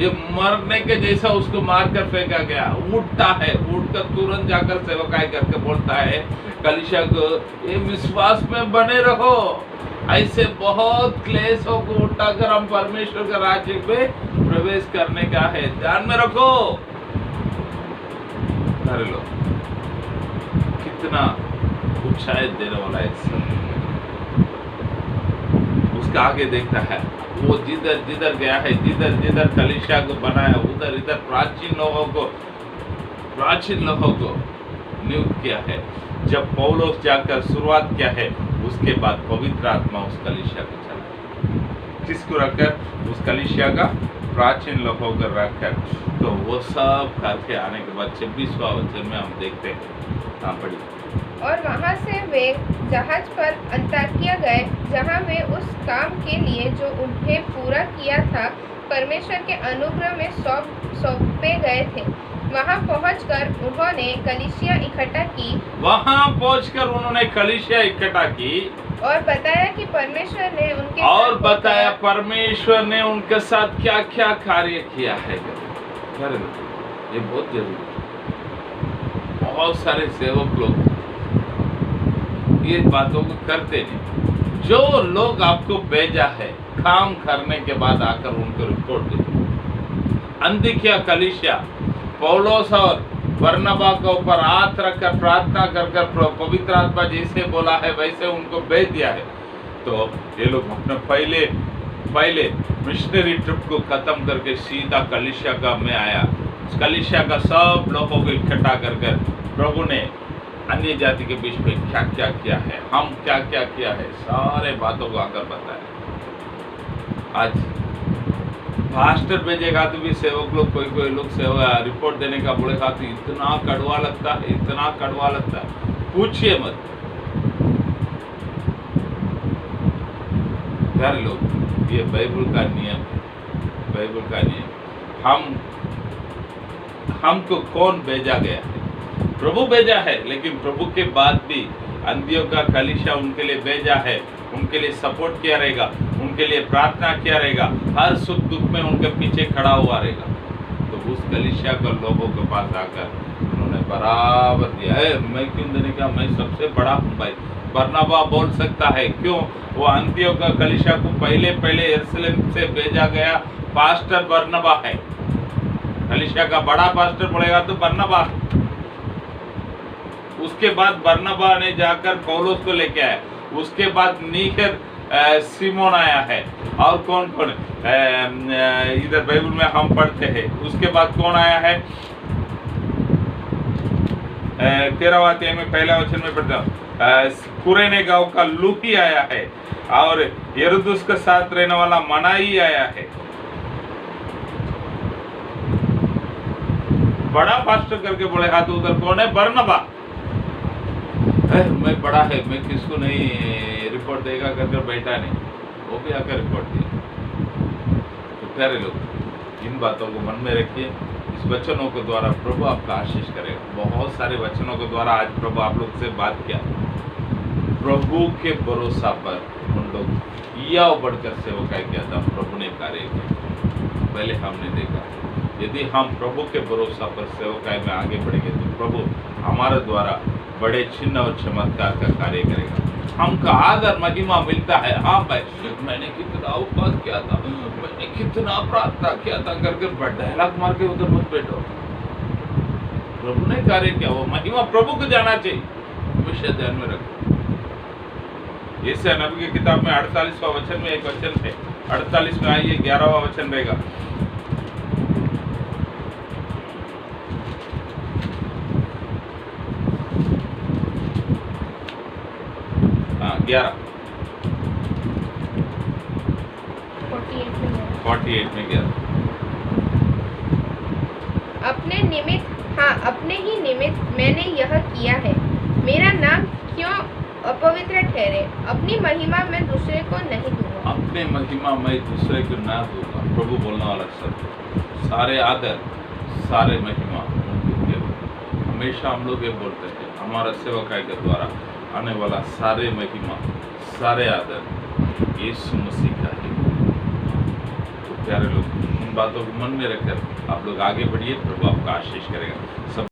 ये मरने के जैसा उसको मारकर फेंका गया, उठता है, उठकर तुरंत जाकर सेवकाई करके बोलता है कलीसिया को, ये विश्वास में बने रहो। ऐसे बहुत क्लेशों को उठाकर हम परमेश्वर के राज्य में प्रवेश करने का है, ध्यान में रखो। अरे लो, कितना उत्साहित देने वाला है सब। उसका आगे देखता है, वो जिधर जिधर गया है, जिधर जिधर कलीसिया को बनाया, उधर इधर प्राचीन लोगों को नियुक्त किया है। जब पौलुस जाकर शुरुआत किया है, उसके बाद पवित्र आत्मा उस कलीसिया को चला, किसको रखकर? उस कलीसिया का प्राचीन लोगों को रखकर। तो वो सब करके आने के बाद 26वां वचन में हम देखते हैं। हाँ, पढ़िए। और वहाँ से वे जहाज पर अंताकिया गए, जहाँ वे उस काम के लिए जो उन्हें पूरा किया था परमेश्वर के अनुग्रह में सौंपे गए थे। वहाँ पहुंचकर उन्होंने कलीसिया इकट्ठा की और बताया कि परमेश्वर ने उनके साथ क्या क्या कार्य किया है। ये बहुत जरूरी है। बहुत सारे सेवक लोग ये बातों को करते नहीं। जो लोग आपको भेजा है, काम करने के बाद आकर उनको रिपोर्ट देते। अंतियोकिया कलीसिया पौलुस और बरनबा के ऊपर हाथ रखकर प्रार्थना कर पवित्र आत्मा जैसे बोला है वैसे उनको भेज दिया है। तो ये लोग अपने पहले मिशनरी ट्रिप को खत्म करके सीधा कलीसिया का में आया। कलीसिया का सब लोगों को इकट्ठा कर प्रभु ने अन्य जाति के बीच में क्या क्या किया है, हम क्या क्या किया है, सारे बातों को आकर बताया। आज पास्टर भेजेगा तो भी सेवक लोग कोई लोग सेवा रिपोर्ट देने का बोलेगा तो इतना कड़वा लगता है, पूछिए मत। प्यारे लोग, ये बाइबल का नियम है। हमको कौन भेजा गया है? प्रभु भेजा है, लेकिन प्रभु के बाद भी अंतियोकिया का कलीसिया उनके लिए भेजा है, उनके लिए सपोर्ट किया रहेगा, उनके लिए प्रार्थना किया रहेगा, हर सुख दुख में उनके पीछे खड़ा हुआ रहेगा। तो उस कलीसिया के लोगों के पास आकर उन्होंने बराबर दिया है। मैं क्यों देने का? मैं सबसे बड़ा हूँ भाई। बरनबा बोल सकता है, क्यों? वो अंतियोकिया का कलीसिया को पहले यरूशलेम से भेजा गया पास्टर बरनबा है। कलीसिया का बड़ा पास्टर बोलेगा तो बरनबा। उसके बाद बरनबा ने जाकर पौलुस को लेके आया। उसके बाद नीकर सिमोन आया है। और कौन इधर बाइबल में हम पढ़ते हैं। उसके बाद कौन आया है? 13वां अध्याय में पहला वचन में पढ़ता हूँ, कुरेने गांव का लूकी आया है और यरूदुस के साथ रहने वाला मनाई आया है। बड़ा पास्टर करके बोले हाथ उधर कौन है? बरनबा। मैं बड़ा है, मैं किसको नहीं रिपोर्ट देगा करके बैठा नहीं, वो भी आकर रिपोर्ट दिया। तो प्यारे लोग, इन बातों को मन में रखिए। इस वचनों के द्वारा प्रभु आपका आशीष करेगा। बहुत सारे वचनों के द्वारा आज प्रभु आप लोग से बात किया। प्रभु के भरोसा पर उन लोग या बढ़कर सेवकाई किया था, प्रभु ने कार्य किया। पहले हमने देखा, यदि हम प्रभु के भरोसा पर सेवकाई में आगे बढ़ेंगे तो प्रभु हमारे द्वारा बड़े चिन्ह और चमत्कार का कार्य करेगा। हमको आदर महिमा मिलता है। हाँ भाई, मैंने कितना उपवास किया था, मैंने कितना प्रार्थना किया था करके डायलॉग मार के उधर मत बैठो। प्रभु ने कार्य किया, वो महिमा प्रभु को जाना चाहिए। विषय ध्यान में रखो। यशायाह नबी की किताब में 48वां वचन में एक वचन है, 48 में आइए 11वां वचन रहेगा। हाँ, 48 में 11। अपने ही निमित्त मैंने यह किया है। मेरा नाम क्यों अपवित्र ठहरे। अपनी महिमा मैं दूसरे को नहीं दूंगा। अपने महिमा मैं दूसरे को ना दूंगा। प्रभु बोलने वाला सत्य, सारे आदर सारे महिमा उनको केवल। हमेशा हम लोग ये बोलते हैं, हमारा सेवकाई के द्वारा आने वाला सारे महिमा सारे आदर यीशु मसीह का है। तो प्यारे लोग, इन बातों को मन में रखकर आप लोग आगे बढ़िए। प्रभु आपका आशीष करेगा। सब